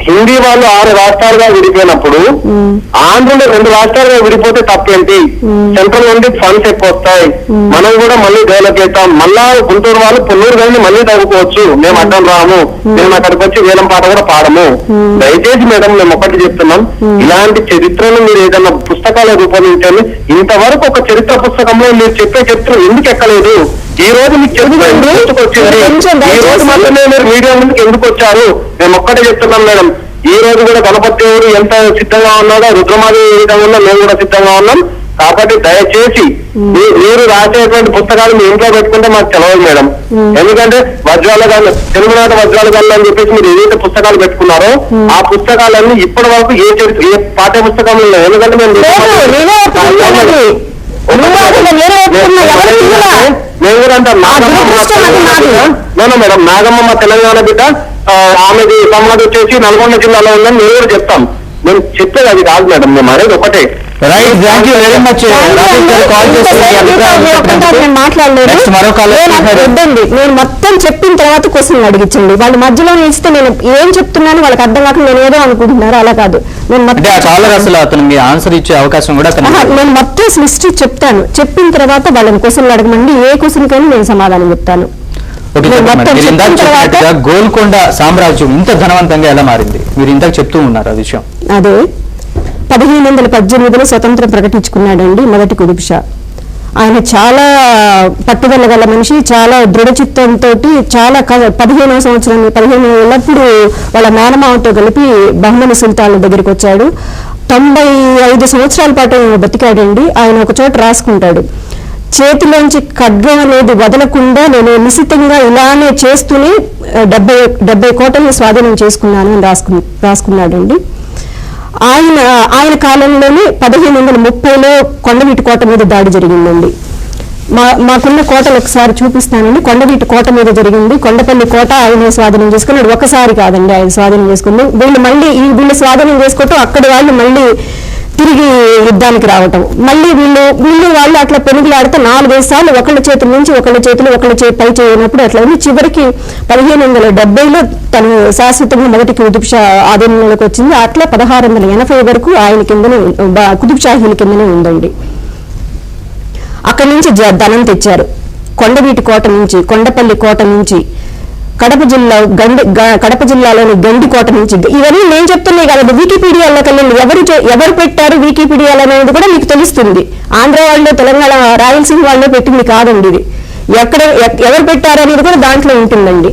S3: హిందీ వాళ్ళు 6 రాష్ట్రాలుగా విడిపోయినప్పుడు ఆంధ్రులు 2 రాష్ట్రాలుగా విడిపోతే తప్పేంటి? సెంట్రల్ నుండి ఫండ్స్ ఎక్కువ వస్తాయి, మనం కూడా మళ్ళీ డెవలప్ చేస్తాం. మళ్ళా గుంటూరు వాళ్ళు పొన్నూరు కానీ మళ్ళీ తగ్గుకోవచ్చు. మేము అడ్డం రాము, మేము అక్కడికి వచ్చి వేలం పాట కూడా పాడము. దయచేసి మేడం మేము ఒకటి చెప్తున్నాం, ఇలాంటి చరిత్రను మీరు ఏదైనా పుస్తకాలు రూపొందించండి. ఇంతవరకు ఒక చరిత్ర పుస్తకంలో మీరు చెప్పే చరిత్ర ఎందుకు ఎక్కలేదు? ఈ రోజు మీకు చరిత్ర ఎందుకు వచ్చింది? ఈ రోజు మాత్రమే మీరు మీడియా ముందుకు ఎందుకు వచ్చారు? మేము ఒక్కటే చెప్తున్నాం మేడం, ఈ రోజు కూడా గణపతి దేవుడు ఎంత సిద్ధంగా ఉన్నాడో, రుద్రమాదేవి ఏ విధంగా ఉన్నా మేము కూడా సిద్ధంగా ఉన్నాం. కాబట్టి దయచేసి మీరు రాసేటువంటి పుస్తకాలు మీ ఇంట్లో పెట్టుకుంటే మాకు తెలవదు మేడం. ఎందుకంటే వజ్రాల గల్లు, తెలుగునాట వజ్రాల గల్లు అని చెప్పేసి మీరు ఏదైతే పుస్తకాలు పెట్టుకున్నారో ఆ పుస్తకాలన్నీ ఇప్పటి వరకు ఏ పాఠ్య పుస్తకంలో లేదు. ఎందుకంటే మేము కూడా అంటాం మేడం, నాగమ్మ మా తెలంగాణ బిడ్డ, ఆమెది సమాధి వచ్చేసి నల్గొండ జిల్లాలో ఉందని మేము కూడా చెప్తాం. మేము చెప్పేది అది కాదు మేడం, మేము అనేది ఒకటే.
S1: Right, thank you very much.
S2: నేను మొత్తం చెప్పిన తర్వాత క్వశ్చన్ అడిగించండి. వాళ్ళ మధ్యలో ఇస్తే నేను ఏం చెప్తున్నాను వాళ్ళకి అర్థం కాకుండా నేను ఏదో అనుకుంటున్నారు. అలా కాదు, నేను
S1: అసలు అతను మీ ఆన్సర్ ఇచ్చే అవకాశం కూడా
S2: నేను మొత్తం హిస్టరీ చెప్తాను. చెప్పిన తర్వాత వాళ్ళని క్వశ్చన్లు అడగమండి, ఏ క్వశ్చన్ కైనా నేను సమాధానం చెప్తాను.
S1: గోల్కొండ సామ్రాజ్యం ఇంత ధనవంతంగా ఎలా మారింది? మీరు ఇంతకు చెప్తూ ఉన్నారు ఆ విషయం.
S2: అదే 1518లో స్వతంత్రం ప్రకటించుకున్నాడండి మొదటి కుతుబ్ షా. ఆయన చాలా పట్టుదల గల మనిషి, చాలా దృఢ చిత్తంతో చాలా 15వ సంవత్సరం 15 ఏళ్ళప్పుడు వాళ్ళ మేనమావతో కలిపి బహ్మని సుల్తాన్ దగ్గరికి వచ్చాడు. 95 సంవత్సరాల పాటు బతికాడండి. ఆయన ఒక చోట రాసుకుంటాడు, చేతిలోంచి ఖడ్గం అనేది వదలకుండా నేను నిశితంగా ఇలానే చేస్తూనే 70 కోటలను స్వాధీనం చేసుకున్నాను అని రాసుకున్నాడండి. ఆయన కాలంలోనే 1530లో కొండవీటి కోట మీద దాడి జరిగిందండి. మాకున్న కోటలు ఒకసారి చూపిస్తానండి. కొండవీటి కోట మీద జరిగింది. కొండపల్లి కోట ఆయన స్వాధీనం చేసుకున్నాడు. ఒకసారి కాదండి ఆయన స్వాధీనం చేసుకుంది. వీళ్ళు స్వాధీనం చేసుకోవటం అక్కడి వాళ్ళు మళ్ళీ తిరిగి యుద్ధానికి రావటం, మళ్ళీ వీళ్ళు వాళ్ళు అట్లా పెనుగులాడితే 4-5 సార్లు ఒకళ్ళ చేతుల నుంచి ఒకళ్ళ చేతులు పై చేయనప్పుడు అట్లా ఉంది. చివరికి 1570లో తను శాశ్వతంగా మొదటి కుతుబ్ షా ఆధీనంలోకి వచ్చింది. అట్లా 1680 వరకు ఆయన కిందనే కుతుబ్ షాహీల కిందనే ఉందండి. అక్కడి నుంచి ధనం తెచ్చారు. కొండవీటి కోట నుంచి, కొండపల్లి కోట నుంచి, కడప జిల్లాలోని గండికోట నుంచి. ఇవన్నీ నేను చెప్తున్నాయి కదండి. వికీపీడియాలోకి వెళ్ళండి, ఎవరు పెట్టారు వికీపీడియాలో అనేది కూడా మీకు తెలుస్తుంది. ఆంధ్ర వాళ్ళు, తెలంగాణ, రాయలసీమ వాళ్ళు పెట్టింది కాదండి ఇది. ఎవరు పెట్టారు అనేది కూడా దాంట్లో ఉంటుందండి.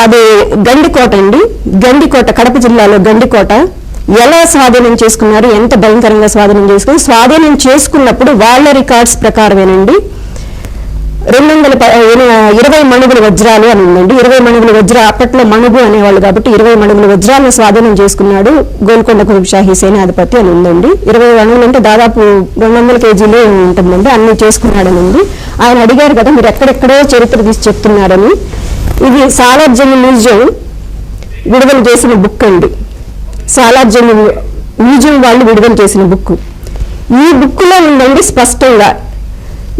S2: అది గండికోట అండి. గండికోట కడప జిల్లాలో గండికోట ఎలా స్వాధీనం చేసుకున్నారు, ఎంత భయంకరంగా స్వాధీనం చేసుకున్నప్పుడు వాళ్ళ రికార్డ్స్ ప్రకారమేనండి 20 మణుగుల వజ్రాలు అని ఉందండి. 20 మణుగుల వజ్రాలు, అప్పట్లో మణుగు అనేవాళ్ళు కాబట్టి 20 మణుగుల వజ్రాలను స్వాధీనం చేసుకున్నాడు గోల్కొండ కుతుబ్ షాహీ సేనాధిపతి అని ఉందండి. 20 మణుగులు అంటే దాదాపు 200 కేజీలు ఉంటుందండి. అన్ని చేసుకున్నాడని ఉంది. ఆయన అడిగారు కదా మీరు ఎక్కడెక్కడో చరిత్ర తీసి చెప్తున్నారని. ఇది సాలార్ జంగ్ మ్యూజియం విడుదల చేసిన బుక్ అండి. సాలార్ జంగ్ మ్యూజియం వాళ్ళు విడుదల చేసిన బుక్. ఈ బుక్లో ఉందండి స్పష్టంగా.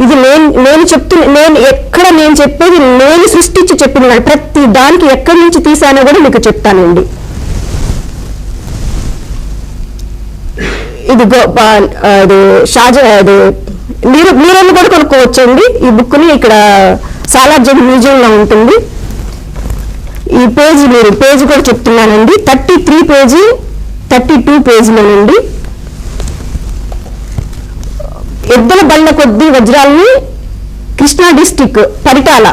S2: ఇది నేను చెప్పేది నేను సృష్టించి చెప్పిన ప్రతి దానికి ఎక్కడి నుంచి తీసానో కూడా మీకు చెప్తానండి. ఇది మీరన్నీ కూడా కొనుక్కోవచ్చండి ఈ బుక్ని. ఇక్కడ సాలార్ జంగ్ మ్యూజియంలో ఉంటుంది. ఈ పేజీ కూడా చెప్తున్నానండి. 33 పేజీ 32 పేజీలోనండి ఎద్దుల బండ్ల కొద్ది వజ్రాలని కృష్ణా డిస్టిక్ పరిటాల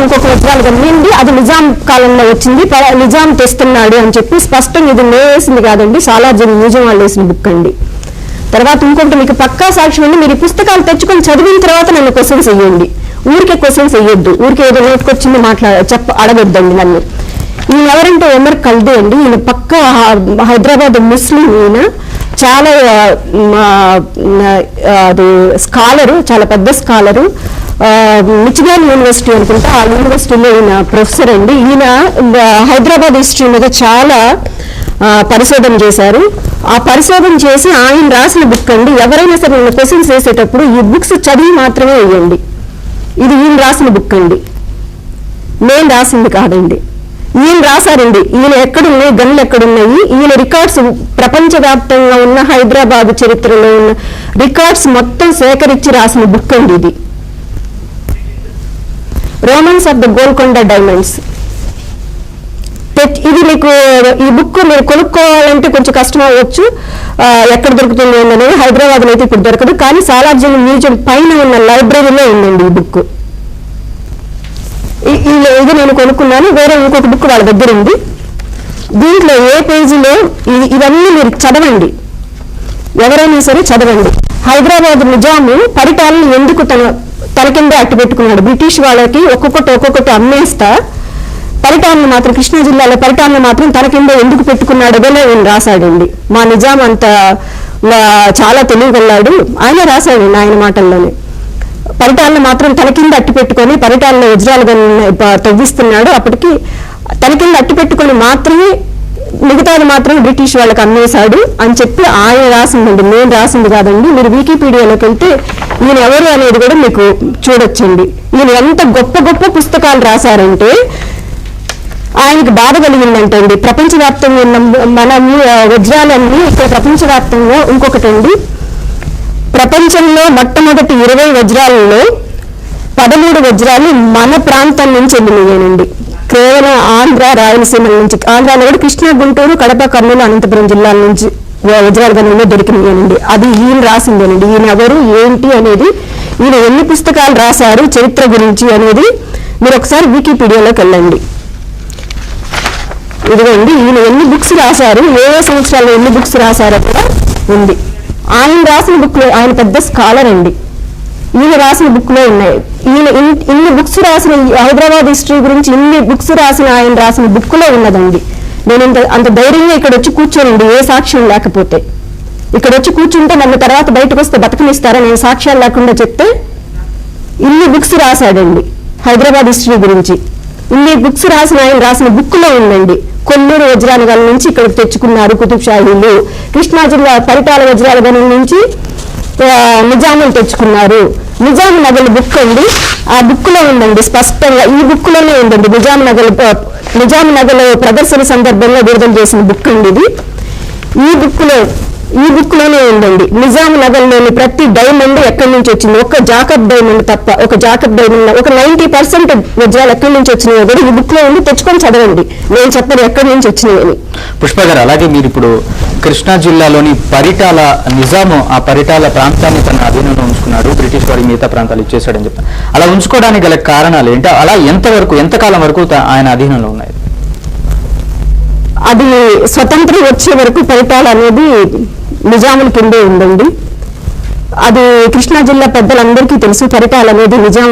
S2: ఇంకొక వజ్రాలు కమ్మింది. అది నిజాం కాలంలో వచ్చింది, నిజాం తెస్తున్నాడు అని చెప్పి స్పష్టంగా. ఇది నేను వేసింది కాదండి, సాలార్ జంగ్ మ్యూజియం వాళ్ళు వేసిన బుక్ అండి. తర్వాత ఇంకొకటి మీకు పక్కా సాక్ష్యం అండి. మీరు ఈ పుస్తకాలు తెచ్చుకొని చదివిన తర్వాత నన్ను క్వశ్చన్స్ వేయండి. ఊరికే క్వశ్చన్స్ వేయొద్దు, ఊరికే ఏదో నోటుకొచ్చింది అడగొద్దండి నన్ను. ఈయన ఎవరంటే ఒమర్ ఖల్దీ అండి. ఈయన పక్కా హైదరాబాద్ ముస్లిం. ఈయన చాలా అది స్కాలరు, చాలా పెద్ద స్కాలరు. మిచిగాన్ యూనివర్సిటీ అనుకుంటా, ఆ యూనివర్సిటీలో ఈయన ప్రొఫెసర్ అండి. ఈయన హైదరాబాద్ హిస్టరీ మీద చాలా పరిశోధన చేశారు. ఆ పరిశోధన చేసి ఆయన రాసిన బుక్ అండి. ఎవరైనా సరే నేను క్వశ్చన్స్ వేసేటప్పుడు ఈ బుక్స్ చదివి మాత్రమే వేయండి. ఇది ఈయన రాసిన బుక్ అండి, నేను రాసింది కాదండి. ఈయన రాశారండి. ఈయన ఎక్కడున్నాయి, గన్లు ఎక్కడున్నాయి, ఈయన రికార్డ్స్ ప్రపంచవ్యాప్తంగా ఉన్న హైదరాబాద్ చరిత్రలో ఉన్న రికార్డ్స్ మొత్తం సేకరించి రాసిన బుక్ అండి ఇది. Romans of the Golconda diamonds. ఇది మీకు ఈ బుక్ మీరు కొనుక్కోవాలంటే కొంచెం కష్టం అవ్వచ్చు, ఎక్కడ దొరుకుతుంది అనేది. హైదరాబాద్లో అయితే ఇప్పుడు దొరకదు, కానీ సాలార్ జంగ్ మ్యూజియం పైన ఉన్న లైబ్రరీలో ఉందండి ఈ బుక్. ఇది నేను కొనుక్కున్నాను. వేరే ఇంకొక బుక్ వాళ్ళ దగ్గర ఉంది. దీంట్లో ఏ పేజీలో ఇవన్నీ మీరు చదవండి, ఎవరైనా సరే చదవండి. హైదరాబాద్ నిజాము పరిటాలను ఎందుకు తన కింద అట్టు పెట్టుకున్నాడు, బ్రిటిష్ వాళ్ళకి ఒక్కొక్కటి అమ్మేస్తా పరిటాలను మాత్రం, కృష్ణా జిల్లాలో పరిటాలను మాత్రం తన కింద ఎందుకు పెట్టుకున్నాడు అదే ఆయన రాశాడండి. మా నిజాం అంత చాలా తెలియగల్లాడు, ఆయన రాశాడండి ఆయన మాటల్లోనే. పరిటాలను మాత్రం తన కింద అట్టి పెట్టుకొని పరిటాలను వజ్రాలుగా తవ్విస్తున్నాడు. అప్పటికి తన కింద అట్టి పెట్టుకొని మాత్రమే, మిగతాది మాత్రం బ్రిటిష్ వాళ్ళకి అమ్మేశాడు అని చెప్పి ఆయన రాసిందండి, నేను రాసింది కాదండి. మీరు వికీపీడియాలోకి వెళ్తే ఈయన ఎవరు అనేది కూడా మీకు చూడొచ్చండి. ఈయన ఎంత గొప్ప గొప్ప పుస్తకాలు రాశారంటే ఆయనకి బాధ కలిగిందంటే అండి, ప్రపంచవ్యాప్తంగా ఉన్న మన వజ్రాలన్నీ ఇక్కడ ప్రపంచవ్యాప్తంగా. ఇంకొకటండి, ప్రపంచంలో మొట్టమొదటి 20 వజ్రాలలో 13 వజ్రాలు మన ప్రాంతం నుంచి వెళ్ళినాయండి. కేవలం ఆంధ్ర, రాయలసీమ నుంచి. ఆంధ్రాలో కూడా కృష్ణా, గుంటూరు, కడప, కర్నూలు, అనంతపురం జిల్లాల నుంచి వజ్రాల గనుల్లో దొరికినాయనండి. అది ఈయన రాసిందేనండి. ఈయన ఎవరు ఏంటి అనేది, ఈయన ఎన్ని పుస్తకాలు రాశారు చరిత్ర గురించి అనేది మీరు ఒకసారి వికీపీడియాలోకి వెళ్ళండి. ఇదిగోండి ఈయన ఎన్ని బుక్స్ రాశారు, ఏ సంవత్సరాల్లో ఎన్ని బుక్స్ రాశారో కూడా ఉంది. ఆయన రాసిన బుక్ లో, ఆయన పెద్ద స్కాలర్ అండి, ఈయన రాసిన బుక్ లో ఉన్నాయి. ఈయన ఇన్ని బుక్స్ రాసిన, హైదరాబాద్ హిస్టరీ గురించి ఇన్ని బుక్స్ రాసిన ఆయన రాసిన బుక్ లో ఉన్నదండి. నేను అంత ధైర్యంగా ఇక్కడ వచ్చి కూర్చోనండి, ఏ సాక్ష్యం లేకపోతే. ఇక్కడ వచ్చి కూర్చుంటే నన్ను తర్వాత బయటకు వస్తే బతకనిస్తారా, నేను సాక్ష్యాలు లేకుండా చెప్తే. ఇన్ని బుక్స్ రాశాడండి హైదరాబాద్ హిస్టరీ గురించి. ఇన్ని బుక్స్ ఆయన రాసిన బుక్ లో ఉందండి. కొల్లూరు వజ్రాల గని నుంచి ఇక్కడికి తెచ్చుకున్నారు కుతుబ్ షాహీలు. కృష్ణా జిల్లా పరిటాల వజ్రాల గని నుంచి నిజాములు తెచ్చుకున్నారు. నిజాం నగల బుక్ అండి, ఆ బుక్ లో ఉందండి స్పష్టంగా. ఈ బుక్ లోనే ఉందండి నిజాం నగల ప్రదర్శన సందర్భంగా విడుదల చేసిన బుక్ అండి ఇది. ఈ బుక్ లోనే ఉందండి నిజాం నగర్లోని ప్రతి డైమండ్ ఎక్కడి నుంచి వచ్చింది, ఒక జాకబ్ డైమండ్ తప్ప, ఒక జాకబ్ డైమండ్ ఒక 90% వజ్రాలు ఎక్కడి నుంచి వచ్చినాయో కూడా ఈ బుక్ లో ఉండి తెచ్చుకొని చదవండి. నేను చెప్పను ఎక్కడి నుంచి వచ్చినాయని.
S1: పుష్ప గారు, అలాగే మీరు ఇప్పుడు కృష్ణా జిల్లాలోని పరిటాల నిజాము ఆ పరిటాల ప్రాంతాన్ని తన అధీనంలో ఉంచుకున్నాడు, బ్రిటిష్ వారి మిగతా ప్రాంతాలు ఇచ్చేసాడని చెప్పారు. అలా ఉంచుకోవడానికి గల కారణాలు ఏంటి? అలా ఎంతకాలం వరకు ఆయన అధీనంలో ఉన్నాయి?
S2: అది స్వతంత్రం వచ్చే వరకు పరిటాల అనేది నిజాముల కిందే ఉందండి. అది కృష్ణా జిల్లా పెద్దలందరికీ తెలుసు, పరిటాల అనేది నిజాం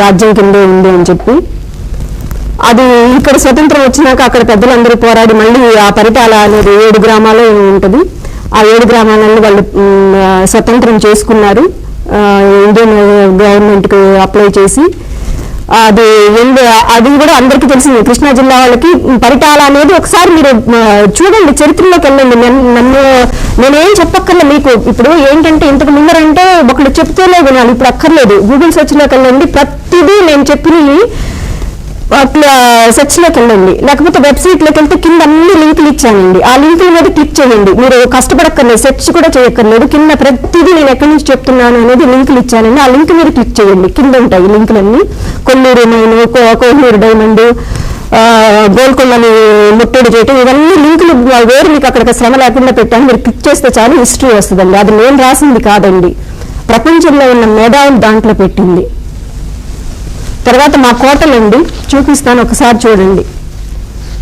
S2: రాజ్యం కిందే ఉంది అని చెప్పి. అది ఇక్కడ స్వతంత్రం వచ్చినాక అక్కడ పెద్దలందరూ పోరాడి మళ్ళీ ఆ పరిటాల అనేది 7 గ్రామాలు ఉంటుంది. ఆ 7 గ్రామాలను వాళ్ళు స్వతంత్రం చేసుకున్నారు ఇండియన్ గవర్నమెంట్కి అప్లై చేసి. అది కూడా అందరికీ తెలిసింది కృష్ణా జిల్లా వాళ్ళకి. పరిటాల అనేది ఒకసారి మీరు చూడండి, చరిత్రలోకి వెళ్ళండి. నేనేం చెప్పక్కర్లే మీకు. ఇప్పుడు ఏంటంటే ఇంతకు ముందరంటే ఒకళ్ళు చెప్తేనే వినాలి, ఇప్పుడు అక్కర్లేదు. గూగుల్ సెర్చ్లోకి వెళ్ళండి, ప్రతిదీ నేను చెప్పినవి అట్లా సెర్చ్లోకి వెళ్ళండి. లేకపోతే వెబ్సైట్లోకి వెళ్తే కింద అన్ని లింకులు ఇచ్చానండి, ఆ లింకుల మీద క్లిక్ చేయండి. మీరు కష్టపడక్కర్లేదు, సెర్చ్ కూడా చేయక్కర్లేదు. కింద ప్రతిదీ నేను ఎక్కడి నుంచి చెప్తున్నాను అనేది లింకులు ఇచ్చానండి, ఆ లింక్ మీద క్లిక్ చేయండి. కింద ఉంటాయి లింకులన్నీ. కొల్లూరు మైన్, కోహినూరు డైమండ్, గోల్కొండని ముట్టడి చేయటం, ఇవన్నీ లింకులు వేరు. మీకు అక్కడ శ్రమ లేకుండా పెట్టాను, మీరు క్లిక్ చేస్తే చాలు హిస్టరీ వస్తుందండి. అది నేను రాసింది కాదండి, ప్రపంచంలో ఉన్న మేధావులు దాంట్లో పెట్టింది. తర్వాత మా కోటలండి చూపిస్తాను, ఒకసారి చూడండి.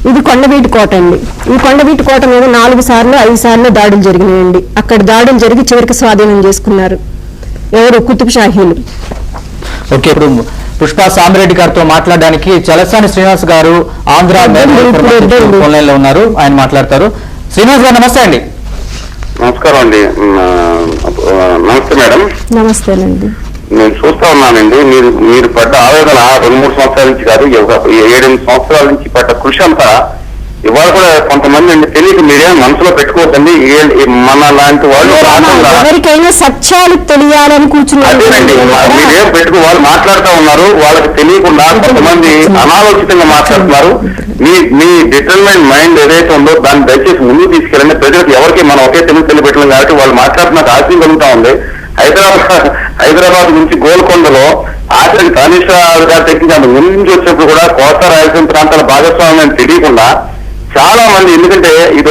S2: ఇది కొండవీటి కోట అండి. ఈ కొండవీటి కోట మీద 4 సార్లు 5 సార్లు దాడులు జరిగినాయండి. అక్కడ దాడులు జరిగి చివరికి స్వాధీనం చేసుకున్నారు ఎవరు? కుతుబ్ షాహీలు.
S1: ఓకే, ఇప్పుడు పుష్ప సామిరెడ్డి గారితో మాట్లాడడానికి చలసాని శ్రీనివాస్ గారు ఆంధ్ర ఫోన్ లైన్ లో ఉన్నారు, ఆయన మాట్లాడతారు. శ్రీనివాస్ గారు నమస్తే అండి.
S3: నమస్కారం అండి. నమస్తే మేడం.
S2: నమస్తేనండి.
S3: నేను చూస్తా ఉన్నానండి, మీరు పడ్డ ఆవేదన 2-3 సంవత్సరాల నుంచి కాదు, 7-8 సంవత్సరాల నుంచి పడ్డ కృషి అంతా ఇవాళ కూడా కొంతమంది అండి తెలియక మీరేం మనసులో పెట్టుకోవద్దండి. మన లాంటి వాళ్ళు
S2: ఎవరికైనా సత్యాలు తెలియాలని కూర్చున్నారు,
S3: మీరేం వాళ్ళు మాట్లాడుతూ ఉన్నారు, వాళ్ళకి తెలియకుండా కొంతమంది అనాలోచితంగా మాట్లాడుతున్నారు. మీ డిటర్మైన్ మైండ్ ఏదైతే ఉందో దాన్ని దయచేసి ముందుకు తీసుకెళ్ళండి. ప్రజలకు ఎవరికి మనం ఒకే తెలుగు తెలియపెట్టలేం కాబట్టి వాళ్ళు మాట్లాడుతున్నట్టు ఆశయం కలుగుతా ఉంది. హైదరాబాద్ నుంచి గోల్కొండలో ఆచరణ కనిష్ట గారు తెచ్చింది ముందు వచ్చినప్పుడు కూడా కోస్తా రాయలసీమ ప్రాంతాల భాగస్వామ్యం తెలియకుండా చాలా మంది, ఎందుకంటే ఇది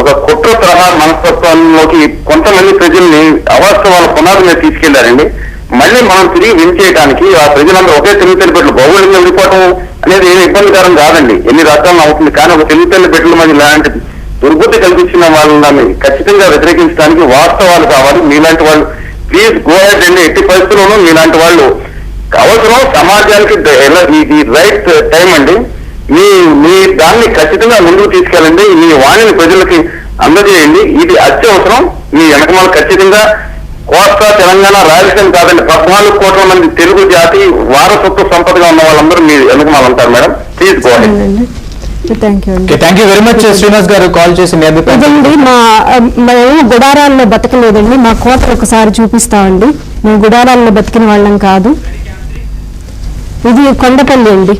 S3: ఒక కుట్ర తరహా మనస్తత్వంలోకి కొంతమంది ప్రజల్ని అవాస్తవాల పునాది మీద తీసుకెళ్లారండి. మళ్ళీ మనం తిరిగి వించేయడానికి ఆ ప్రజలందరూ ఒకే తెలుగు తెలిపెట్లు భౌగోళికంగా వెళ్ళిపోవడం అనేది ఏమి ఇబ్బందికరం కాదండి, ఎన్ని రాష్ట్రాలను అవుతుంది. కానీ ఒక తెలుగు తెలిపెట్లు మధ్య ఇలాంటి దుర్బుద్ధి కల్పించిన వాళ్ళని ఖచ్చితంగా వ్యతిరేకించడానికి వాస్తవాలు కావాలి. మీలాంటి వాళ్ళు ప్లీజ్ గో హెడ్ అండి. ఎట్టి పరిస్థితుల్లోనూ మీలాంటి వాళ్ళు అవసరం సమాజానికి. ఇది రైట్ టైం అండి. మీ దాన్ని ఖచ్చితంగా ముందుకు తీసుకెళ్ళండి. మీ వాణిని ప్రజలకి అందజేయండి. ఇది అత్యవసరం. మీ వెనకమాల ఖచ్చితంగా కోస్తా తెలంగాణ రాయలసీమ కాదండి, 14 కోట్ల మంది తెలుగు జాతి వారసత్వ సంపదగా ఉన్న వాళ్ళందరూ మీ వెనకమాల ఉంటారు madam. Please go head.
S1: Thank you very much Srinivas గారు కాల్ చేసి మీ అభిప్రాయం.
S2: మేము గుడారాల్లో బతకలేదండి, మా కోట ఒకసారి చూపిస్తామండి. మేము గుడారాల్లో బతికిన వాళ్ళం కాదు. ఇది కొండపల్లి అండి,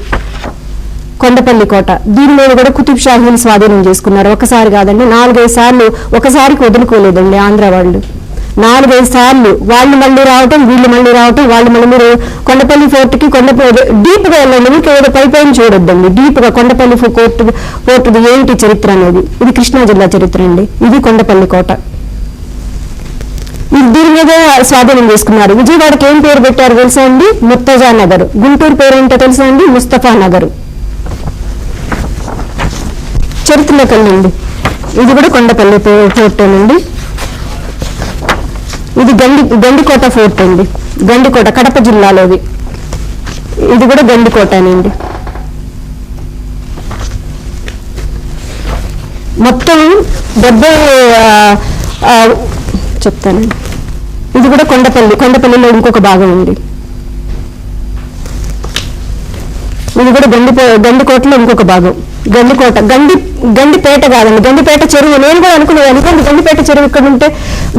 S2: కొండపల్లి కోట. దీని మీద కూడా కుతుబ్ షాహీలు స్వాధీనం చేసుకున్నారు. ఒకసారి కాదండి, 4-5 సార్లు. ఒకసారికి వదులుకోలేదండి ఆంధ్ర వాళ్ళు. 4-5 సార్లు వాళ్ళు మళ్ళీ రావటం, వీళ్ళు మళ్ళీ రావటం, వాళ్ళు మళ్ళీ. మీరు కొండపల్లి ఫోర్ట్కి డీప్ గా వెళ్ళండి, మీకు ఏదో పైపైన చూడొద్దండి. డీప్ గా కొండపల్లి ఫోర్ట్ ఏంటి చరిత్ర అనేది, ఇది కృష్ణా జిల్లా చరిత్ర అండి. ఇది కొండపల్లి కోట. దీని మీద స్వాధీనం చేసుకున్నారు. విజయవాడకి ఏం పేరు పెట్టారు తెలుసా అండి? ముర్తజా నగర్. గుంటూరు పేరు ఏంటో తెలుసా అండి? ముస్తఫా నగర్. చరిత్రలోకి వెళ్ళండి. ఇది కూడా కొండపల్లి ఫోర్ట్ అండి. ఇది గండికోట ఫోర్ట్ అండి. గండికోట కడప జిల్లాలోది. ఇది కూడా గండికోటనండి. మొత్తం 70 చెప్తానండి. ఇది కూడా కొండపల్లిలో ఇంకొక భాగం ఉంది. ఇది కూడా గండికోటలో ఇంకొక భాగం. గండికోట గండిపేట కాదండి, గండిపేట చెరువు. నేను కూడా అనుకునేదాన్ని గండిపేట చెరువు ఇక్కడ ఉంటే